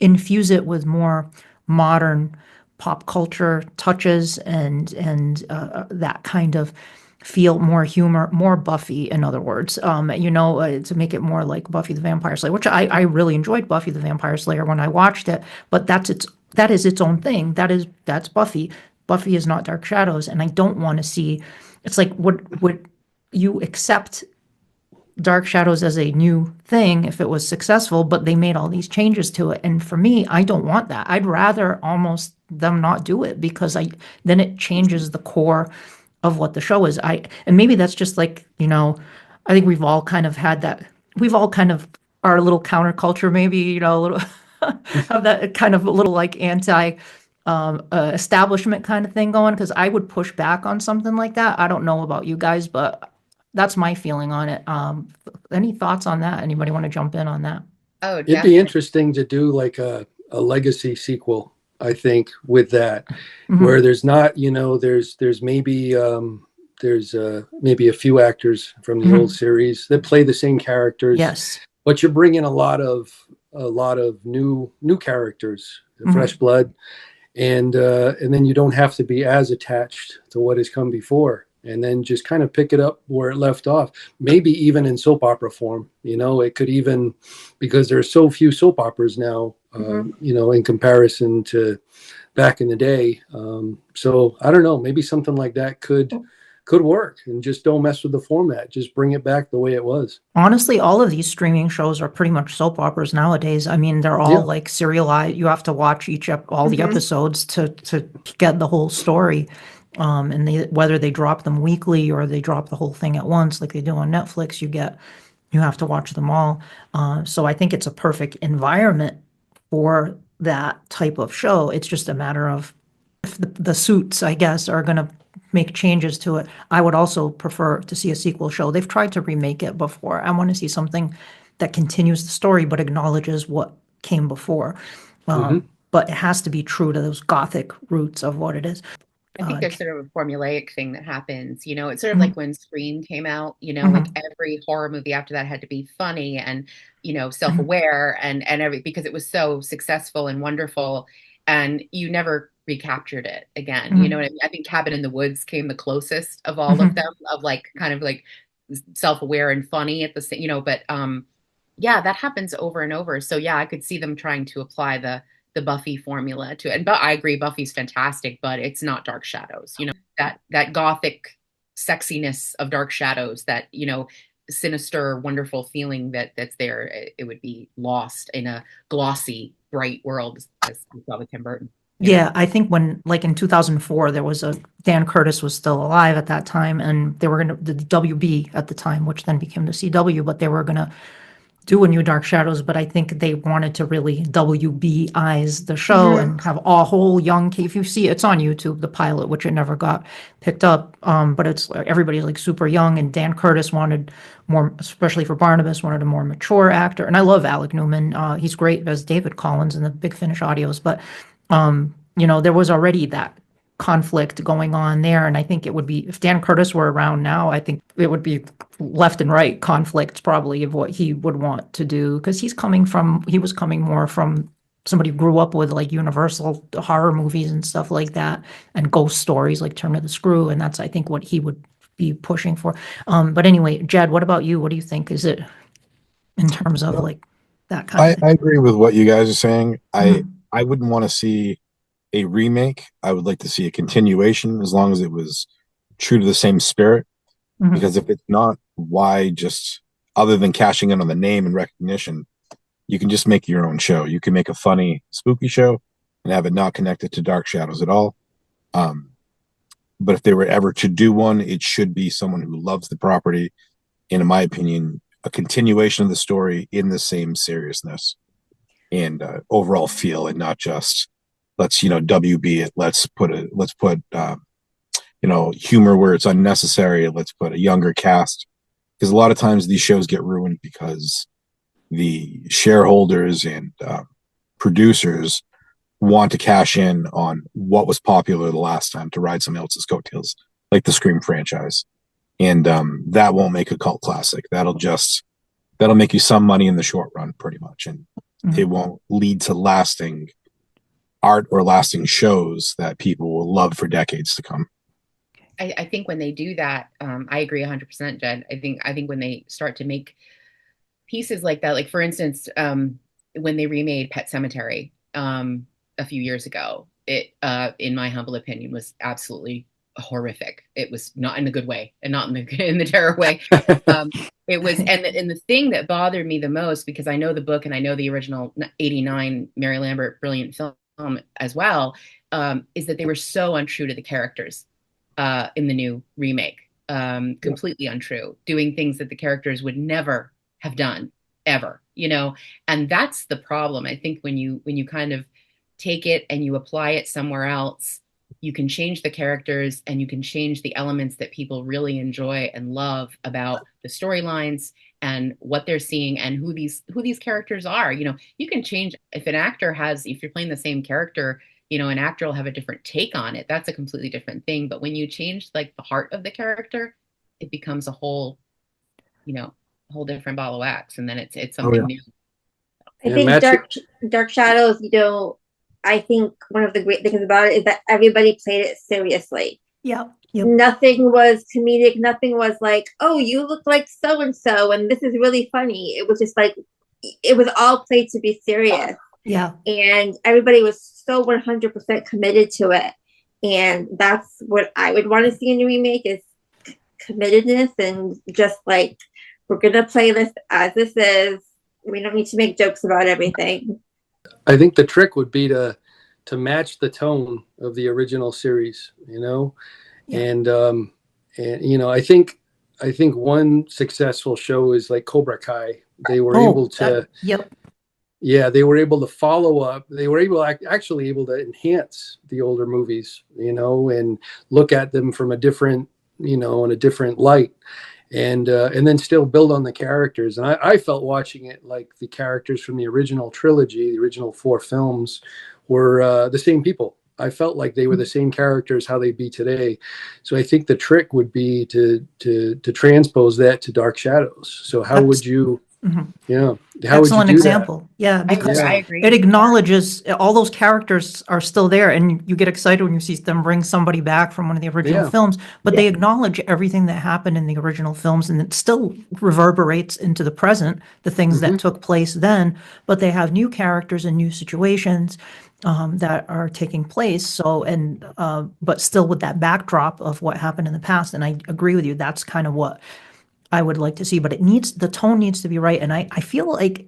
infuse it with more modern pop culture touches and that kind of feel, more humor, more Buffy, in other words, to make it more like Buffy the Vampire Slayer, which I really enjoyed Buffy the Vampire Slayer when I watched it, but that is its own thing. That's Buffy. Buffy is not Dark Shadows, and I don't want to see. It's like, would you accept Dark Shadows as a new thing if it was successful, but they made all these changes to it? And for me, I don't want that. I'd rather almost them not do it, because then it changes the core of what the show is. And maybe that's just like, I think we've all kind of had that. We've all kind of are a little counterculture, maybe, a little have that kind of a little like anti establishment kind of thing going, because I would push back on something like that. I don't know about you guys, but that's my feeling on it. Any thoughts on that? Anybody want to jump in on that? Oh, It'd definitely. be interesting to do like a legacy sequel, I think, with that, where there's not, there's maybe maybe a few actors from the old series that play the same characters. Yes. But you're bringing a lot of new characters, fresh blood, and then you don't have to be as attached to what has come before, and then just kind of pick it up where it left off. Maybe even in soap opera form, it could even, because there's so few soap operas now, in comparison to back in the day. So I don't know, maybe something like that could work, and just don't mess with the format. Just bring it back the way it was. Honestly, all of these streaming shows are pretty much soap operas nowadays. I mean, they're all like serialized. You have to watch all the episodes to get the whole story. And whether they drop them weekly or they drop the whole thing at once, like they do on Netflix, you have to watch them all. So I think it's a perfect environment for that type of show. It's just a matter of if the suits, I guess, are going to make changes to it. I would also prefer to see a sequel show. They've tried to remake it before. I want to see something that continues the story but acknowledges what came before. But it has to be true to those gothic roots of what it is. I think there's sort of a formulaic thing that happens. It's sort of like when Scream came out, like every horror movie after that had to be funny and, self-aware and because it was so successful and wonderful, and you never recaptured it again. You know what I mean? I think Cabin in the Woods came the closest of all of them, of like kind of like self-aware and funny at the same, but that happens over and over. So I could see them trying to apply the Buffy formula to it. But I agree, Buffy's fantastic, but it's not Dark Shadows. That gothic sexiness of Dark Shadows that, sinister, wonderful feeling that's there. It would be lost in a glossy, bright world, as we saw with Tim Burton. Yeah, I think when, like in 2004, there was Dan Curtis was still alive at that time, and they were the WB at the time, which then became the CW, but they were gonna do a new Dark Shadows, but I think they wanted to really WB-ize the show and have a whole young If you see, it's on YouTube, the pilot, which it never got picked up, but it's like everybody's like super young, and Dan Curtis wanted more, especially for Barnabas, wanted a more mature actor. And I love Alec Newman. He's great as David Collins in the Big Finish audios, but there was already that conflict going on there. And I think it would be, if Dan Curtis were around now, I think it would be left and right conflicts probably of what he would want to do. Because he was coming more from somebody who grew up with like Universal horror movies and stuff like that, and ghost stories like Turn of the Screw. And that's, I think, what he would be pushing for. But anyway, Jed, what about you? What do you think? Is it in terms of like that kind of thing? I agree with what you guys are saying. I wouldn't want to see a remake. I would like to see a continuation, as long as it was true to the same spirit. Because if it's not, why just, other than cashing in on the name and recognition, you can just make your own show. You can make a funny, spooky show and have it not connected to Dark Shadows at all. But if they were ever to do one, it should be someone who loves the property, and in my opinion, a continuation of the story in the same seriousness and overall feel, and not just let's WB it. Let's put humor where it's unnecessary. Let's put a younger cast, because a lot of times these shows get ruined because the shareholders and producers want to cash in on what was popular the last time to ride somebody else's coattails, like the Scream franchise, and that won't make a cult classic. That'll make you some money in the short run, pretty much, and it won't lead to lasting art or lasting shows that people will love for decades to come. I think when they do that, I agree 100%, Jed. I think when they start to make pieces like that, like for instance, when they remade Pet Sematary a few years ago, it, in my humble opinion, was absolutely horrific. It was not in a good way, and not in the terror way. It was, and the thing that bothered me the most, because I know the book and I know the original '89 Mary Lambert brilliant film as well, is that they were so untrue to the characters in the new remake. Completely untrue, doing things that the characters would never have done ever, and that's the problem. I think when you kind of take it and you apply it somewhere else, you can change the characters and you can change the elements that people really enjoy and love about the storylines and what they're seeing and who these characters are. You can change, if you're playing the same character, an actor will have a different take on it. That's a completely different thing. But when you change like the heart of the character, it becomes a whole different ball of wax, and then it's something new. I think Dark Shadows, I think one of the great things about it is that everybody played it seriously. Yeah. Yep. Nothing was comedic. Nothing was like, oh, you look like so-and-so, and this is really funny. It was just like, it was all played to be serious. Yeah. And everybody was so 100% committed to it. And that's what I would want to see in a remake, is committedness, and just like, we're going to play this as this is. We don't need to make jokes about everything. I think the trick would be to match the tone of the original series, and I think one successful show is like Cobra Kai. They were able to, they were able to follow up. They were actually able to enhance the older movies, and look at them from a different, in a different light. And then still build on the characters. And I felt watching it like the characters from the original trilogy, the original 4 films, were the same people. I felt like they were the same characters, how they'd be today. So I think the trick would be to transpose that to Dark Shadows. So how would you... Yeah. Excellent example. That? Yeah, because I agree. It acknowledges all those characters are still there, and you get excited when you see them bring somebody back from one of the original films, but they acknowledge everything that happened in the original films, and it still reverberates into the present, the things that took place then, but they have new characters and new situations that are taking place. So, but still with that backdrop of what happened in the past. And I agree with you. That's kind of what I would like to see, but the tone needs to be right. And I feel like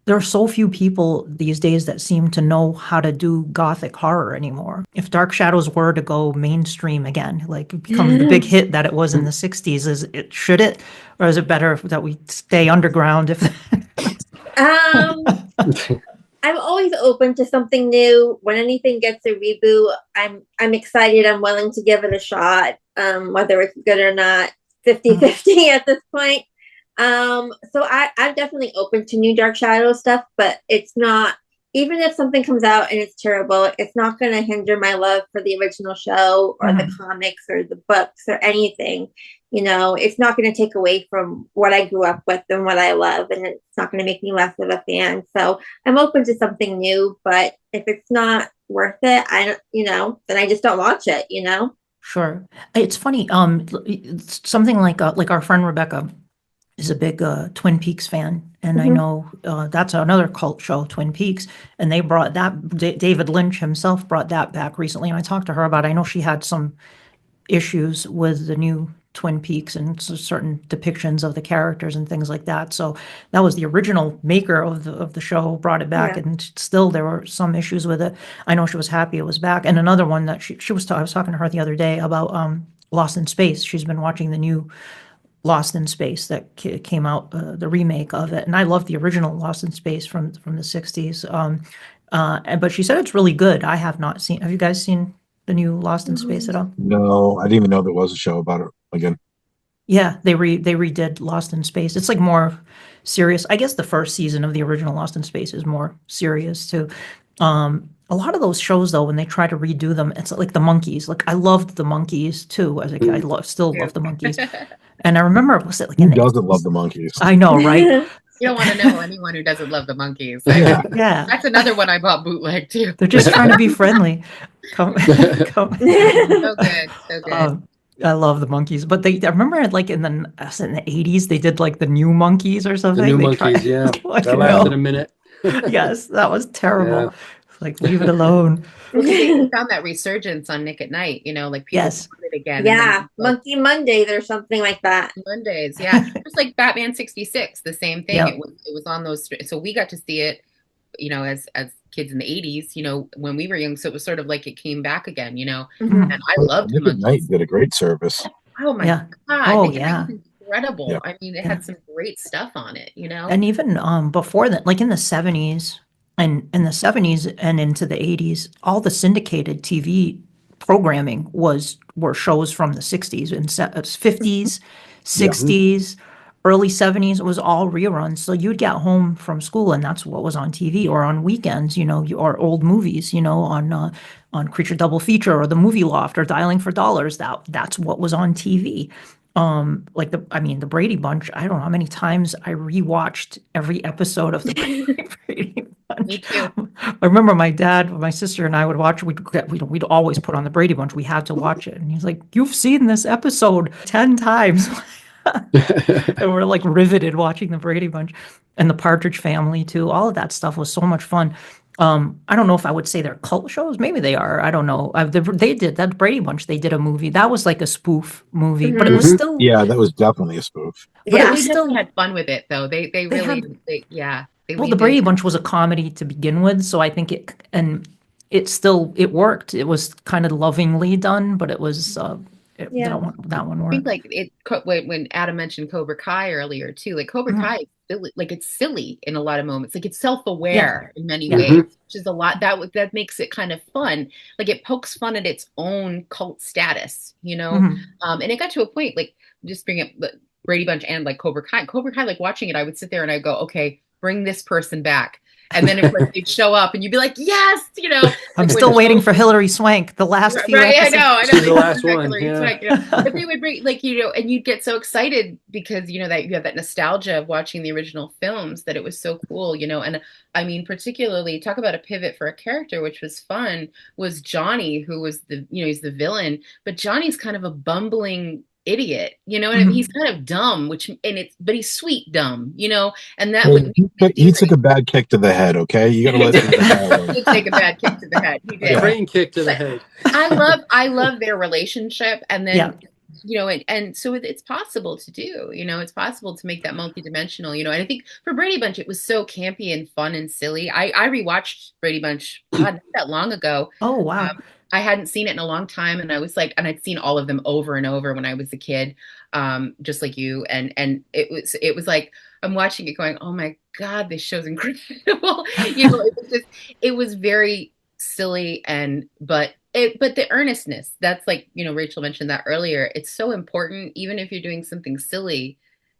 there are so few people these days that seem to know how to do gothic horror anymore. If Dark Shadows were to go mainstream again, like become the big hit that it was in the 60s, should it? Or is it better that we stay underground? I'm always open to something new. When anything gets a reboot, I'm excited. I'm willing to give it a shot, whether it's good or not. 50-50 at this point. So I'm definitely open to new Dark Shadow stuff, but it's not, even if something comes out and it's terrible, it's not going to hinder my love for the original show or the comics or the books or anything. You know, it's not going to take away from what I grew up with and what I love, and it's not going to make me less of a fan. So I'm open to something new, but if it's not worth it, then I just don't watch it, you know? Sure. It's funny. Something like our friend Rebecca is a big Twin Peaks fan, and I know that's another cult show, Twin Peaks, and they brought that. David Lynch himself brought that back recently, and I talked to her about it. I know she had some issues with the new Twin Peaks and certain depictions of the characters and things like that. So that was the original maker of the show, brought it back, and still there were some issues with it. I know she was happy it was back. And another one that I was talking to her the other day about Lost in Space. She's been watching the new Lost in Space that came out, the remake of it, and I love the original Lost in Space from the 60s. But she said it's really good. I have not seen. Have you guys seen the new Lost in Space at all? No, I didn't even know there was a show about it again. Yeah, they redid Lost in Space. It's like more serious. I guess the first season of the original Lost in Space is more serious too. A lot of those shows, though, when they try to redo them, it's like the Monkees. Like I loved the Monkees too as a kid. I still love the Monkees. And I remember, was it like Who doesn't love the Monkees? I know, right? You don't want to know anyone who doesn't love the Monkees. Yeah. That's another one I bought bootleg too. They're just trying to be friendly. Come. So good, so good. I love the Monkees, but I remember like in the 80s they did like the new Monkees or something. The new Monkees, yeah. That lasted a minute. Yes, that was terrible. Yeah. Like, leave it alone. Well, they found that resurgence on Nick at Night, like people want it again. Yeah, Monkey Mondays or something like that. Mondays, yeah. Just like Batman 66, the same thing. Yep. It was on those, so we got to see it, as kids in the 80s, when we were young. So it was sort of like it came back again, and I loved Nick at Night did a great service. Oh my God. Oh, yeah. Incredible. Yeah. I mean, it had some great stuff on it, And even before that, like in the 70s and in the 70s and into the 80s, all the syndicated TV programming were shows from the 60s and 50s, 60s, early 70s. It was all reruns. So you'd get home from school and that's what was on TV, or on weekends, or old movies, on Creature Double Feature or the Movie Loft or Dialing for Dollars. That's what was on TV. The Brady Bunch, I don't know how many times I rewatched every episode of the Brady Bunch. Me too. I remember my dad, my sister, and I would watch. We'd always put on the Brady Bunch. We had to watch it, and he's like, "You've seen this episode 10 times," and we're like riveted watching the Brady Bunch and the Partridge Family too. All of that stuff was so much fun. I don't know if I would say they're cult shows. Maybe they are. I don't know. They did that Brady Bunch. They did a movie that was like a spoof movie, but it was still. Yeah, that was definitely a spoof. But Yeah, we still had fun with it though. They really. The Brady Bunch was a comedy to begin with, so I think it worked. It was kind of lovingly done, but it was that one worked. I think like when Adam mentioned Cobra Kai earlier too, like Cobra Kai is silly, like it's silly in a lot of moments, like it's self-aware in many ways, which is a lot that makes it kind of fun. Like it pokes fun at its own cult status, and it got to a point, like just bring up Brady Bunch and like Cobra Kai, like watching it, I would sit there and I go, okay, bring this person back. And then they'd show up and you'd be like, yes, I'm still waiting for Hillary Swank, the last few episodes. I know. She's the last one. Swank, But they would bring, and you'd get so excited because, that you have that nostalgia of watching the original films, that it was so cool, and I mean, particularly talk about a pivot for a character, which was fun, was Johnny, who was he's the villain, but Johnny's kind of a bumbling idiot, and I mean, he's kind of dumb, but he's sweet dumb, and that he took a bad kick to the head. Okay, you gotta listen to that. He did take a bad kick to the head. He did. A brain kick to the head. I love their relationship, and then And so it's possible to do, it's possible to make that multidimensional, and I think for Brady Bunch, it was so campy and fun and silly. I rewatched Brady Bunch, God, not that long ago. Oh, wow. I hadn't seen it in a long time, and I was like, and I'd seen all of them over and over when I was a kid, just like you, and it was like I'm watching it going, oh my God, this show's incredible. It was very silly, but the earnestness, that's like, Rachel mentioned that earlier. It's so important, even if you're doing something silly,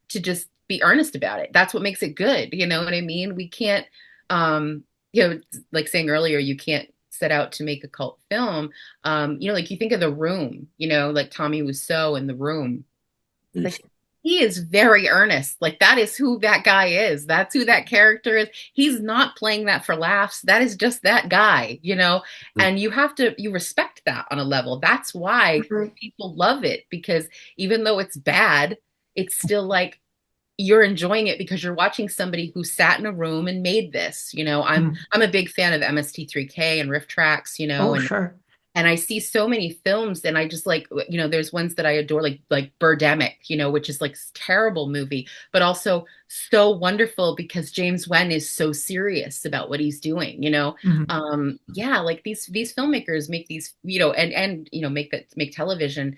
to just be earnest about it. That's what makes it good. You know what I mean? We can't, like saying earlier, you can't set out to make a cult film. Like you think of The Room, like Tommy Wiseau in The Room. Like he is very earnest. Like that is who that guy is. That's who that character is. He's not playing that for laughs. That is just that guy, and you respect that on a level. That's why people love it, because even though it's bad, it's still like you're enjoying it because you're watching somebody who sat in a room and made this. I'm a big fan of MST3K and Riff Tracks, Oh, and sure. and I see so many films, and I just like, there's ones that I adore, like Birdemic, which is like a terrible movie, but also so wonderful because James Wen is so serious about what he's doing, Yeah, like these filmmakers make these, and make television.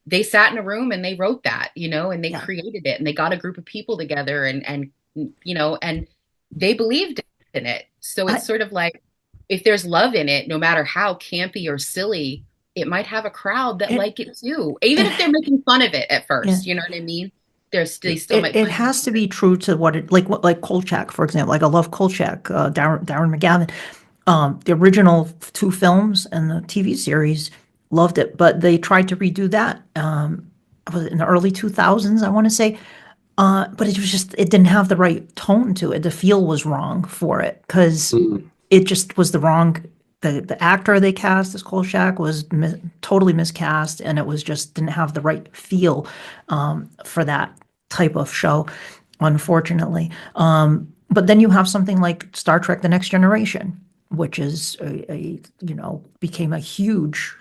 They sat in a room and they wrote that, and they created it, and they got a group of people together, and they believed in it. So it's sort of like, if there's love in it, no matter how campy or silly, it might have a crowd that like it too, even if they're making fun of it at first. You know what I mean? They still might. It has to be true to what it like Kolchak, for example. Like I love Kolchak, Darren McGavin. The original two films and the TV series, loved it, but they tried to redo that. Was it in the early 2000s? I want to say. But it didn't have the right tone to it. The feel was wrong for it because it just was the wrong. The actor they cast as Kolchak was totally miscast, and it was just didn't have the right feel for that type of show, unfortunately. But then you have something like Star Trek: The Next Generation, which is became a huge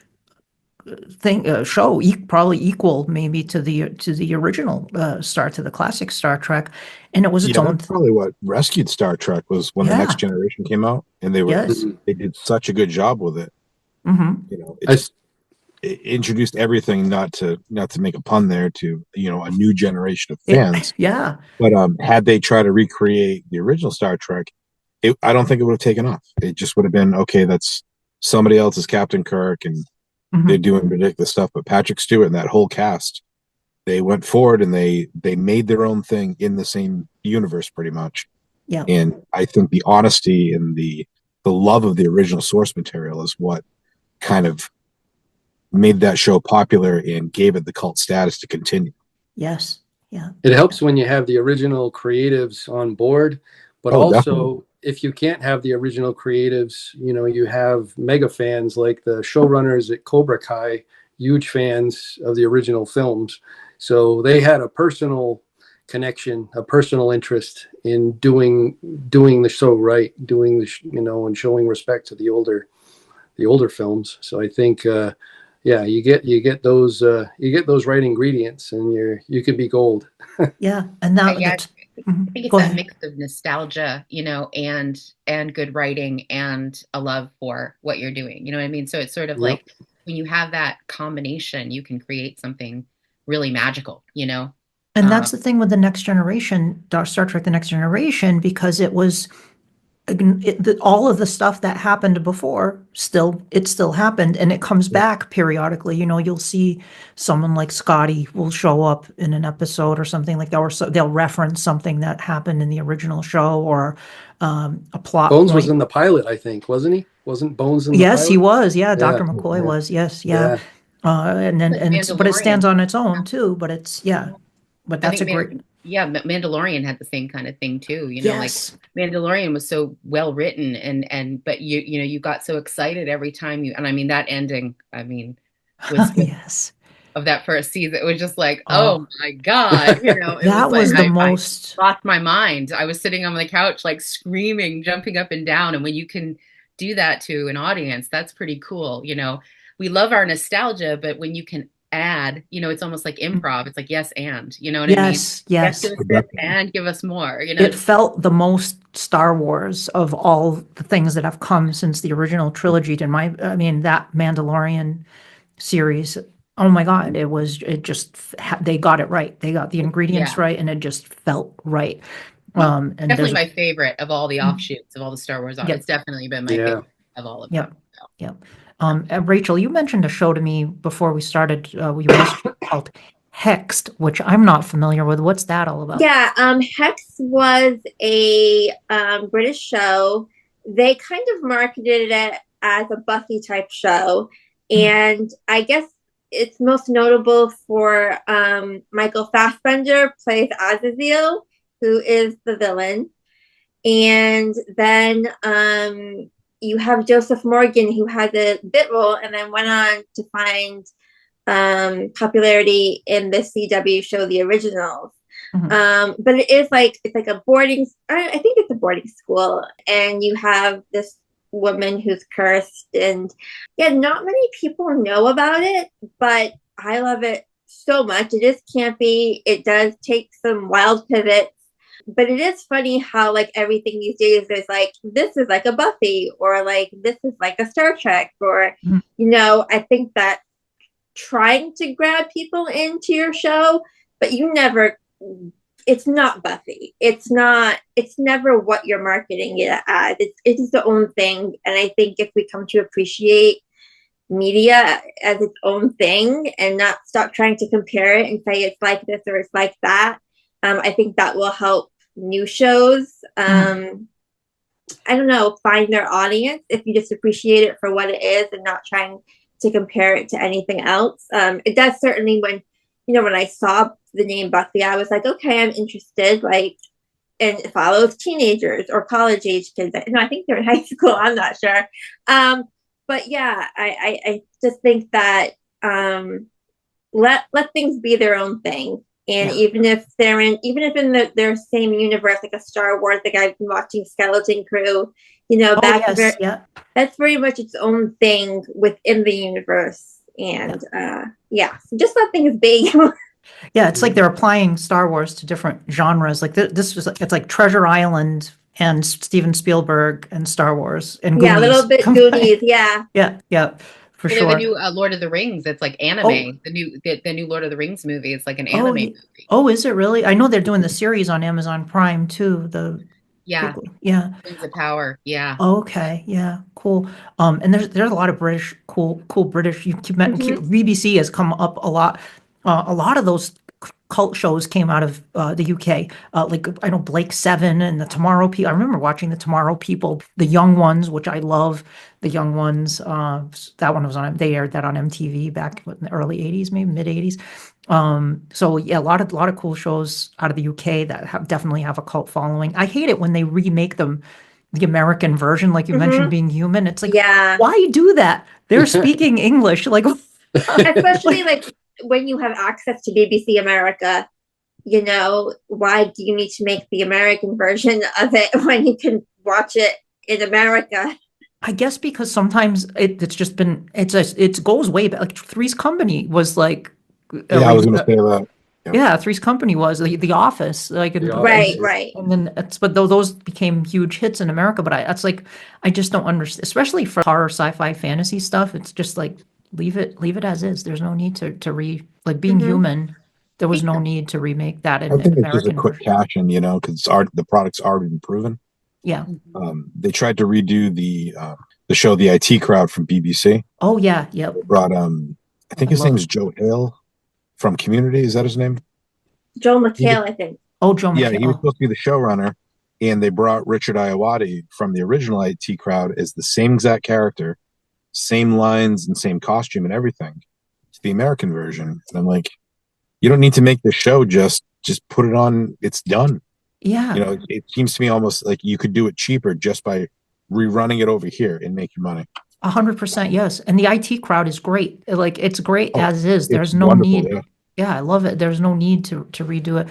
show, probably equal maybe to the original to the classic Star Trek, and it was its own. That's probably what rescued Star Trek was when the Next Generation came out, and they did such a good job with it. It introduced everything, not to make a pun there, to a new generation of fans. But had they tried to recreate the original Star Trek, I don't think it would have taken off. It just would have been, okay, that's somebody else is Captain Kirk, and they're doing ridiculous stuff. But Patrick Stewart and that whole cast, they went forward and they made their own thing in the same universe, pretty much. Yeah. And I think the honesty and the love of the original source material is what kind of made that show popular and gave it the cult status to continue. Yes. Yeah. It helps when you have the original creatives on board, but also definitely. If you can't have the original creatives, you have mega fans like the showrunners at Cobra Kai, huge fans of the original films. So they had a personal connection, a personal interest in doing the show right, doing and showing respect to the older films. So I think, you get those right ingredients, and you can be gold. Yeah, and that. I think it's that mix of nostalgia, and good writing and a love for what you're doing. You know what I mean? So it's sort of like when you have that combination, you can create something really magical, And that's the thing with the Next Generation, Star Trek: The Next Generation, because it was all of the stuff that happened before still happened, and it comes back periodically. You'll see someone like Scotty will show up in an episode or something like that, or they'll reference something that happened in the original show, or a plot Bones point. was in the pilot, I think, wasn't he? Wasn't Bones in the pilot? Yes, he was. Yeah, Dr. McCoy was. Yes, yeah. But it stands on its own too. But it's but that's a great. Yeah, Mandalorian had the same kind of thing too. Yes. Like Mandalorian was so well written, but you got so excited every time and I mean that ending, was yes. Of that first season, it was just like, oh my God, that was the most. I lost my mind. I was sitting on the couch like screaming, jumping up and down, and when you can do that to an audience, that's pretty cool. We love our nostalgia, but when you can add, it's almost like improv. It's like, yes, and, you know what I mean? Yes, Yes, give yes. us this and give us more, It felt the most Star Wars of all the things that have come since the original trilogy. I mean, that Mandalorian series. Oh my God, they got it right. They got the ingredients Yeah. right, and it just felt right. And Definitely there's my favorite of all the offshoots of all the Star Wars. It's Yep, definitely been my Yeah. favorite of all of them. yep, So. yep. And Rachel, you mentioned a show to me before we started. You mentioned called Hexed, which I'm not familiar with. What's that all about? Yeah, Hex was a British show. They kind of marketed it as a Buffy type show, and I guess it's most notable for Michael Fassbender plays Azazel, who is the villain, and then you have Joseph Morgan, who has a bit role, and then went on to find popularity in the CW show, The Originals. But it's like a boarding. I think it's a boarding school, and you have this woman who's cursed, and yeah, not many people know about it, but I love it so much. It is campy. It does take some wild pivots, but it is funny how like everything these days is like this is like a Buffy or like this is like a Star Trek or I think that trying to grab people into your show, but it's not Buffy. It's never what you're marketing it as. It's its own thing. And I think if we come to appreciate media as its own thing and not stop trying to compare it and say it's like this or it's like that, I think that will help new shows, I don't know, find their audience if you just appreciate it for what it is and not trying to compare it to anything else. It does certainly when I saw the name Buffy, I was like, okay, I'm interested. Like, and it follows teenagers or college age kids. No, I think they're in high school. I'm not sure. But yeah, I just think that let things be their own thing. And even if in their same universe, like a Star Wars, like I've been watching Skeleton Crew, that's very much its own thing within the universe. And so just let things be. Yeah, it's like they're applying Star Wars to different genres. Like it's like Treasure Island and Steven Spielberg and Star Wars and Goonies. A little bit Goonies, yeah. Yeah, for sure. The new Lord of the Rings, it's like anime. The new Lord of the Rings movie is like an anime movie. Oh, is it really? I know they're doing the series on Amazon Prime too. Rings of Power. Yeah. Okay. Yeah. Cool. And there's a lot of cool British. BBC has come up a lot. A lot of those cult shows came out of the UK. Like I know Blake Seven and the Tomorrow People. I remember watching the Tomorrow People, the Young Ones, which I love. The Young Ones. That one was they aired that on MTV back in the early '80s, maybe mid '80s. So yeah, a lot of cool shows out of the UK that definitely have a cult following. I hate it when they remake them. The American version, like you mentioned, Being Human. It's like, why do that? They're speaking English, like especially like when you have access to BBC America, why do you need to make the American version of it when you can watch it in America? I guess because sometimes it's just been it goes way back. Like Three's Company was like I was going to say that. Yeah, Three's Company was the Office, like right. And then but those became huge hits in America. But I just don't understand, especially for horror, sci-fi, fantasy stuff. It's just like leave it as is. There's no need to Being Human. There was no need to remake that in I think American it's just a quick cash in, because the product's already been proven. Yeah. They tried to redo the show The IT Crowd from BBC. Oh yeah, yep. They brought I think his name is Joe Hale from Community. Is that his name? Joe McHale, I think. Oh, Joe McHale. Yeah, he was supposed to be the showrunner, and they brought Richard Ayoade from the original IT Crowd as the same exact character, same lines and same costume and everything to the American version. And I'm like, you don't need to make the show, just put it on. It's done. Yeah. It seems to me almost like you could do it cheaper just by rerunning it over here and make your money. 100%, yes. And the IT Crowd is great. Like it's great as is. There's no need. Yeah, I love it. There's no need to redo it.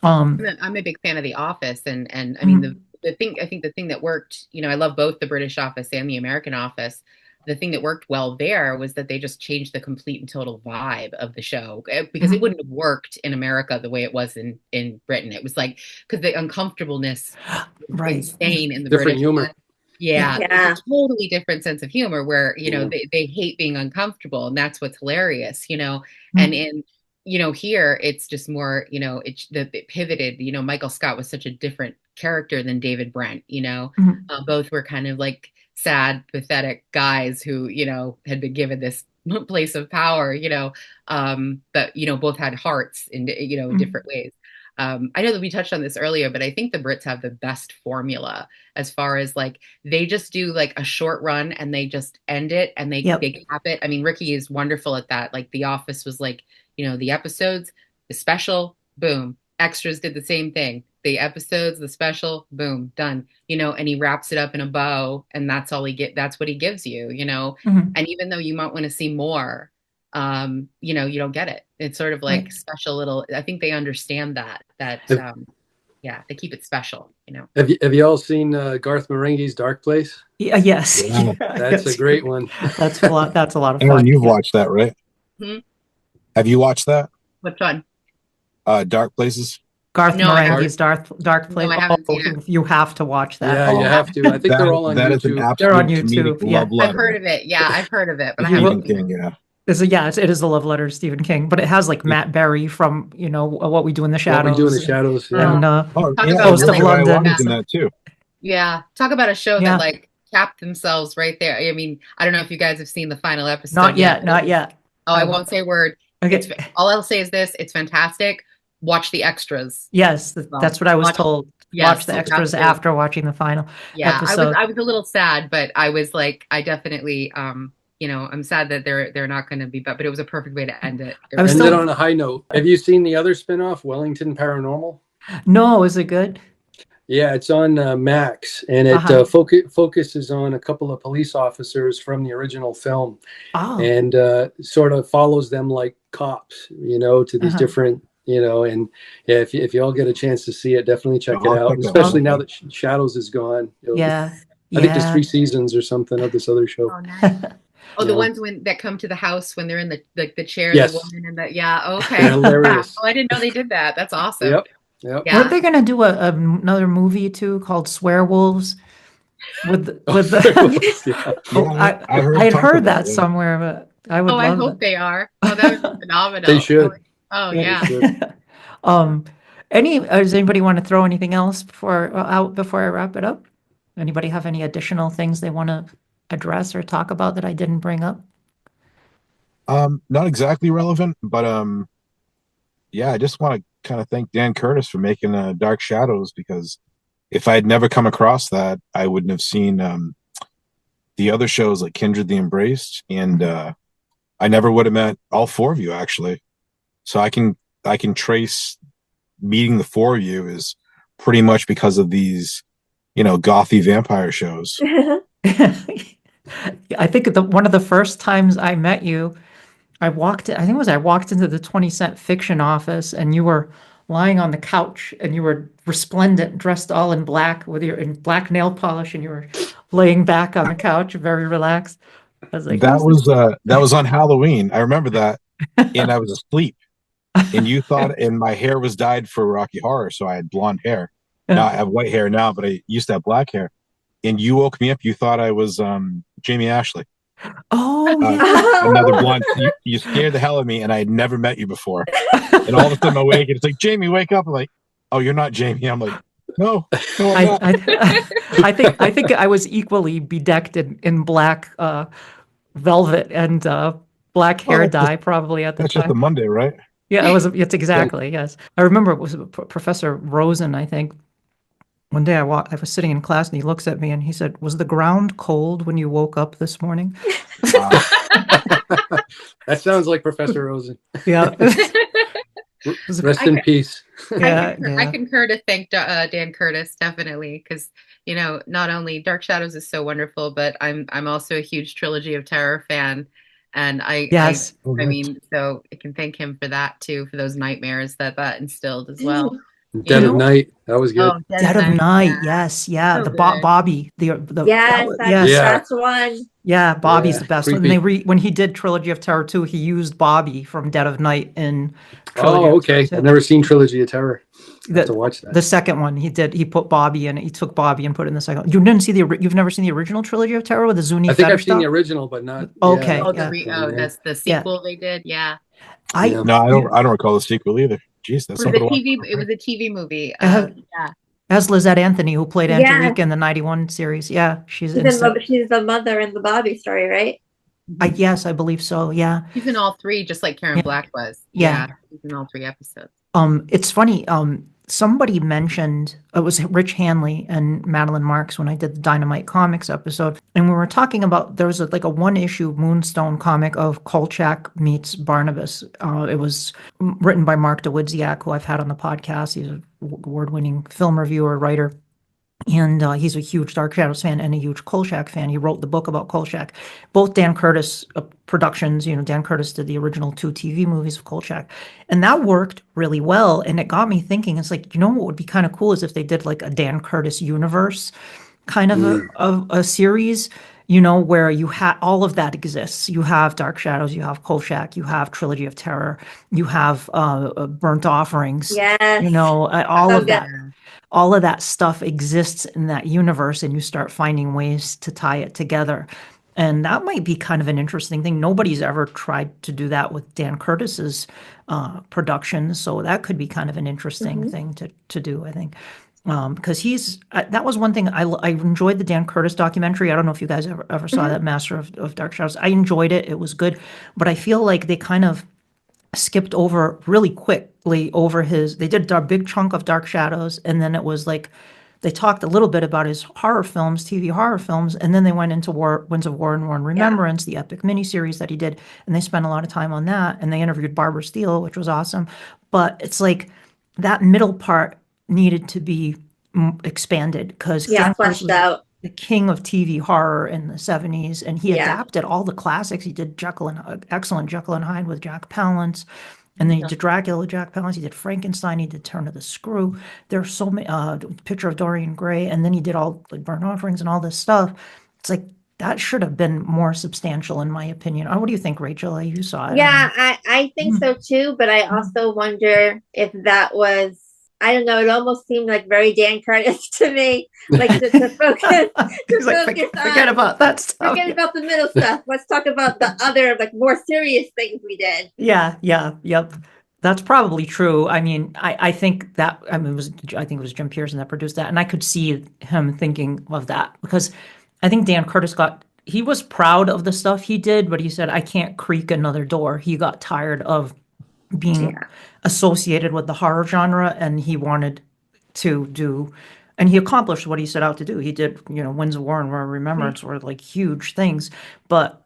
I'm a big fan of The Office, and I mean the thing that worked. I love both the British Office and the American Office. the thing that worked well there was that they just changed the complete and total vibe of the show, because it wouldn't have worked in America the way it was in Britain. It was like, because the uncomfortableness was insane in the different British humor. one. Yeah, Yeah. it's a totally different sense of humor where, they hate being uncomfortable, and that's what's hilarious, and in, here it's just more, it pivoted, Michael Scott was such a different character than David Brent, both were kind of like sad, pathetic guys who, had been given this place of power, but, both had hearts in, in different ways. I know that we touched on this earlier, but I think the Brits have the best formula as far as like, they just do like a short run and they just end it and they cap it. I mean, Ricky is wonderful at that. Like The Office was like, the episodes, the special, boom. Extras did the same thing. The episodes, the special, boom, done. And he wraps it up in a bow, and that's all that's what he gives you, And even though you might want to see more, you don't get it. It's sort of like special little, I think they understand that they keep it special, Have you all seen Garth Marenghi's Darkplace? Yes. Yeah. That's a great one. That's a lot of fun. Erin, you've watched that, right? Have you watched that? Which one? Dark Places. Garth Marenghi's Darkplace. No, I haven't seen it. You have to watch that. Yeah, you have to. I think they're all on that YouTube. Is an absolute They're on YouTube. love letter. I've heard of it. Yeah, I've heard of it, but I Stephen haven't. King, yeah. It is a love letter to Stephen King, but it has like Matt Berry from What We Do in the Shadows. What We Do in the Shadows. Yeah. And Ghost of London. In that too. Yeah, talk about a show that like capped themselves right there. I mean, I don't know if you guys have seen the final episode. Not yet. Oh, I won't say a word. Okay. All I'll say is this: it's fantastic. Watch the extras. Yes, that's what I was told. Yes, watch the extras after watching the final episode. I was a little sad, but I was like, I definitely, I'm sad that they're not going to be, but it was a perfect way to end it. End it on a high note. Have you seen the other spinoff, Wellington Paranormal? No, is it good? Yeah, it's on Max, and it focuses on a couple of police officers from the original film, and sort of follows them like cops, to these different. And if you all get a chance to see it, definitely check it out. Especially now that Shadows is gone. I think there's 3 seasons or something of this other show. Oh, nice. The ones that come to the house when they're in the chair, yes. the woman and okay. They're hilarious. I didn't know they did that. That's awesome. Yep. Yeah. Weren't they going to do another movie too called Swearwolves? With I had heard that somewhere, but I would. I hope they are. Oh, that would be phenomenal. They should. Oh yeah. Does anybody want to throw anything else before I wrap it up? Anybody have any additional things they want to address or talk about that I didn't bring up? Not exactly relevant, but I just want to kind of thank Dan Curtis for making Dark Shadows, because if I had never come across that, I wouldn't have seen the other shows like Kindred the Embraced, and I never would have met all 4 of you actually. So I can trace meeting the 4 of you is pretty much because of these, gothy vampire shows. I think one of the first times I met you, I walked into the 20 Cent Fiction office, and you were lying on the couch, and you were resplendent, dressed all in black with in black nail polish, and you were laying back on the couch, very relaxed. I was like, that was on Halloween. I remember that, and I was asleep. And you thought, and my hair was dyed for Rocky Horror, so I had blonde hair. Now I have white hair now, but I used to have black hair. And you woke me up. You thought I was Jamie Ashley. Oh, another blonde. You scared the hell out of me, and I had never met you before. And all of a sudden, I'm awake, and it's like, Jamie, wake up! I'm like, oh, you're not Jamie. I'm like, no, I'm not. I think I was equally bedecked in black velvet and black hair dye, probably at the time. That's just a Monday, right? Yeah, it's exactly, yes. I remember it was Professor Rosen, I think. One day I was sitting in class, and he looks at me and he said, "Was the ground cold when you woke up this morning?" That sounds like Professor Rosen. Yeah. Rest in peace. I concur to thank Dan Curtis, definitely, because not only Dark Shadows is so wonderful, but I'm also a huge Trilogy of Terror fan. And I mean, so I can thank him for that too, for those nightmares that instilled as well. Dead of Night, that was good. Dead of Night, yes, yeah. So the Bobby, the yes, that's one. Yeah, Bobby's Yeah, the best. creepy. When he did Trilogy of Terror 2, he used Bobby from Dead of Night in Trilogy Oh, of Terror okay. 2. I've never seen Trilogy of Terror. I have to The watch the that. second one he put Bobby in it. He took Bobby and put it in the second one. You've never seen the original Trilogy of Terror with the Zuni I think I've fetish seen the stuff? original, but not. Yeah, Okay, Oh, yeah. the remake. that's the Yeah. sequel they did. Yeah. I Yeah. No, I don't recall the sequel either. Jeez, that's It was something a to watch. TV. It was a TV movie. it has, Yeah. has Lizette Anthony who played Yeah, Angelique in the 91 series. Yeah, she's she's insane. she's the mother in the Bobby story, right? Yes, I believe so. Yeah. She's in all three, just like Karen Black was. Yeah. Yeah, she's in all three episodes. It's funny. Somebody mentioned it was Rich Hanley and Madeline Marks when I did the Dynamite Comics episode, and we were talking about there was like a one-issue Moonstone comic of Kolchak meets Barnabas. It was written by Mark DeWidziak, who I've had on the podcast. He's an award-winning film reviewer, writer. And he's a huge Dark Shadows fan and a huge Kolchak fan. He wrote the book about Kolchak. Both Dan Curtis productions, Dan Curtis did the original 2 TV movies of Kolchak. And that worked really well. And it got me thinking, it's like, what would be kind of cool is if they did like a Dan Curtis universe kind of a series, where you have all of that exists. You have Dark Shadows, you have Kolchak, you have Trilogy of Terror, you have Burnt Offerings, Yes. all So of that. good. All of that stuff exists in that universe, and you start finding ways to tie it together. And that might be kind of an interesting thing. Nobody's ever tried to do that with Dan Curtis's productions, so that could be kind of an interesting thing to do, I think. Because that was one thing I enjoyed the Dan Curtis documentary. I don't know if you guys ever saw that Master of Dark Shadows. I enjoyed it. It was good. But I feel like they kind of skipped over really quickly over they did a big chunk of Dark Shadows, and then it was like they talked a little bit about his horror films, TV horror films, and then they went into Winds of War and War and Remembrance, the epic miniseries that he did, and they spent a lot of time on that, and they interviewed Barbara Steele, which was awesome. But it's like that middle part needed to be expanded because Fleshed out. the king of TV horror in the 70s, and he adapted all the classics. He did excellent Jekyll and Hyde with Jack Palance, and then he did Dracula with Jack Palance. He did Frankenstein. He did Turn of the Screw. There's so many Picture of Dorian Gray, and then he did all like Burnt Offerings and all this stuff. It's like that should have been more substantial, in my opinion. What do you think, Rachel? You saw it. Yeah, I think so too, but I also wonder if that was, I don't know, it almost seemed like very Dan Curtis to me. Like to focus, forget about that stuff. Forget about the middle stuff. Let's talk about the other, like, more serious things we did. Yep. That's probably true. I mean, I think that, I think it was Jim Pearson that produced that, and I could see him thinking of that because I think Dan Curtis he was proud of the stuff he did, but he said, I can't creak another door. He got tired of being associated with the horror genre, and he wanted to do, and he accomplished what he set out to do. He did, Winds of War and Remembrance were like huge things, but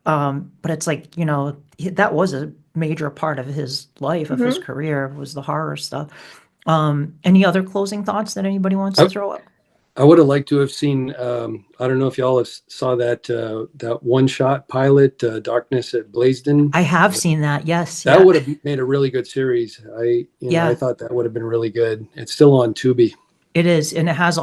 it's like, that was a major part of his life, of his career, was the horror stuff. Any other closing thoughts that anybody wants to throw up? I would have liked to have seen. I don't know if y'all saw that one-shot pilot, Darkness at Blasden. I have seen that. Yes, that would have made a really good series. I thought that would have been really good. It's still on Tubi. It is, and it has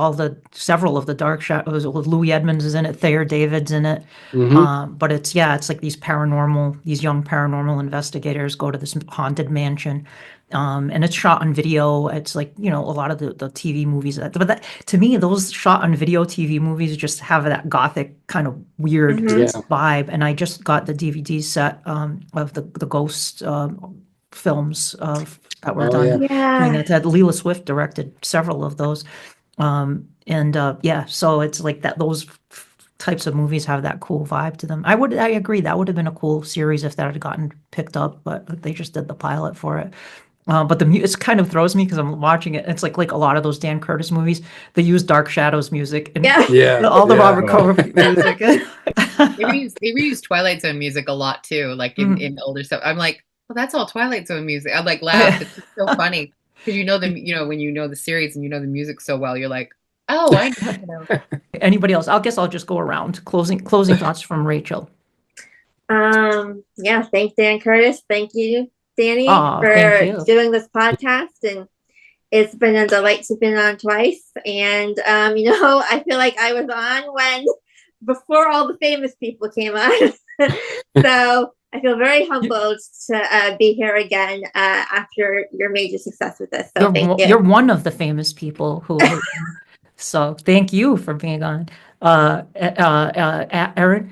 several of the Dark Shadows. Louis Edmonds is in it. Thayer David's in it. But it's like these young paranormal investigators go to this haunted mansion. And it's shot on video. It's like, a lot of the TV movies. But to me, those shot on video TV movies just have that gothic kind of weird vibe. And I just got the DVD set of the Ghost films that were done. That Leela Swift directed several of those. So it's like that. Those types of movies have that cool vibe to them. I agree. That would have been a cool series if that had gotten picked up, but they just did the pilot for it. But it kind of throws me because I'm watching it. It's like a lot of those Dan Curtis movies. They use Dark Shadows music and all the Robert Covert music. They reuse Twilight Zone music a lot too, like in older stuff. I'm like, well, that's all Twilight Zone music. I'm like, laugh. It's just so funny because when you know the series and you know the music so well, you're like, oh, I know. Anybody else? I guess I'll just go around. Closing thoughts from Rachel. Thanks, Dan Curtis. Thank you, Danny, for doing this podcast, and it's been a delight to be on twice. And I feel like I was on when before all the famous people came on. So I feel very humbled to be here again after your major success with this. So thank you. You're one of the famous people who. So thank you for being on, Erin.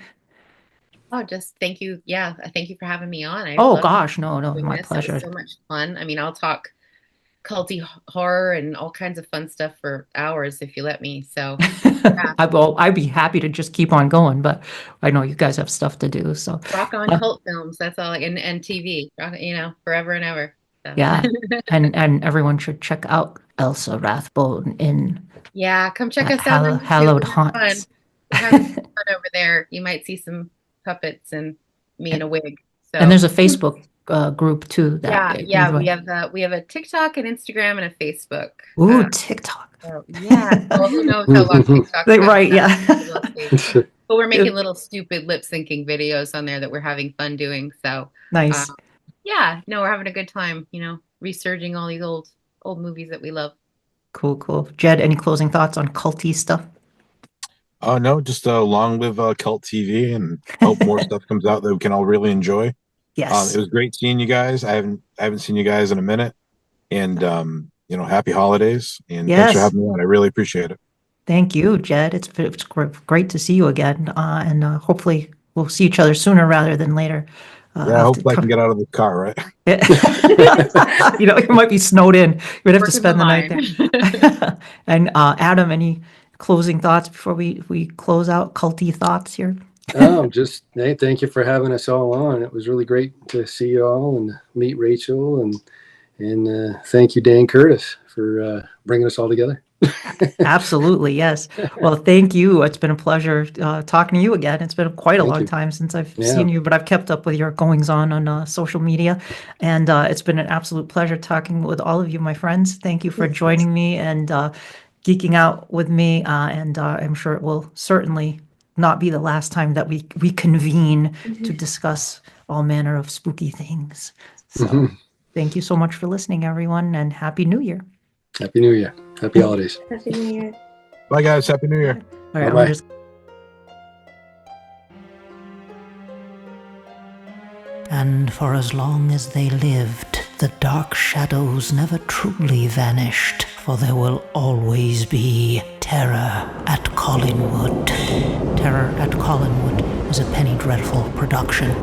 Oh, just thank you. Yeah, thank you for having me on. No, my This. pleasure. It was so much fun. I mean, I'll talk culty horror and all kinds of fun stuff for hours if you let me. So yeah. I'd be happy to just keep on going, but I know you guys have stuff to do. So rock on cult films. That's all. And TV, forever and ever. So. Yeah, and everyone should check out Elsa Rathbone in. Yeah, come check us out. Hallowed Haunts. We're having fun over there. You might see some puppets and me in a wig. So. And there's a Facebook group too. Yeah. We have a TikTok, an Instagram, and a Facebook. Ooh, TikTok. So, yeah. Well, who knows how long TikTok? Right. Yeah. But we're making little stupid lip syncing videos on there that we're having fun doing. So nice. Yeah. No, we're having a good time. Resurging all these old movies that we love. Cool. Jed, any closing thoughts on culty stuff? No, just long live cult TV, and hope more stuff comes out that we can all really enjoy. Yes, it was great seeing you guys. I haven't seen you guys in a minute, and happy holidays, and thanks for having me on. I really appreciate it. Thank you, Jed. It's great to see you again, and hopefully we'll see each other sooner rather than later. Hopefully I can get out of the car, right? You might be snowed in. You might have to spend the night there. And Adam, any closing thoughts before we close out? Culty thoughts here? Just hey, thank you for having us all on. It was really great to see you all and meet Rachel, and thank you, Dan Curtis, for bringing us all together. Absolutely, yes. Well, thank you. It's been a pleasure talking to you again. It's been quite a long time since I've seen you, but I've kept up with your goings on social media, and it's been an absolute pleasure talking with all of you, my friends. Thank you for joining me and geeking out with me, and I'm sure it will certainly not be the last time that we convene to discuss all manner of spooky things. So thank you so much for listening, everyone, and Happy New Year. Happy New Year. Happy holidays. Happy New Year. Bye, guys. Happy New Year. All right, bye-bye. And for as long as they lived, the dark shadows never truly vanished, for there will always be terror at Collinwood. Terror at Collinwood is a Penny Dreadful production.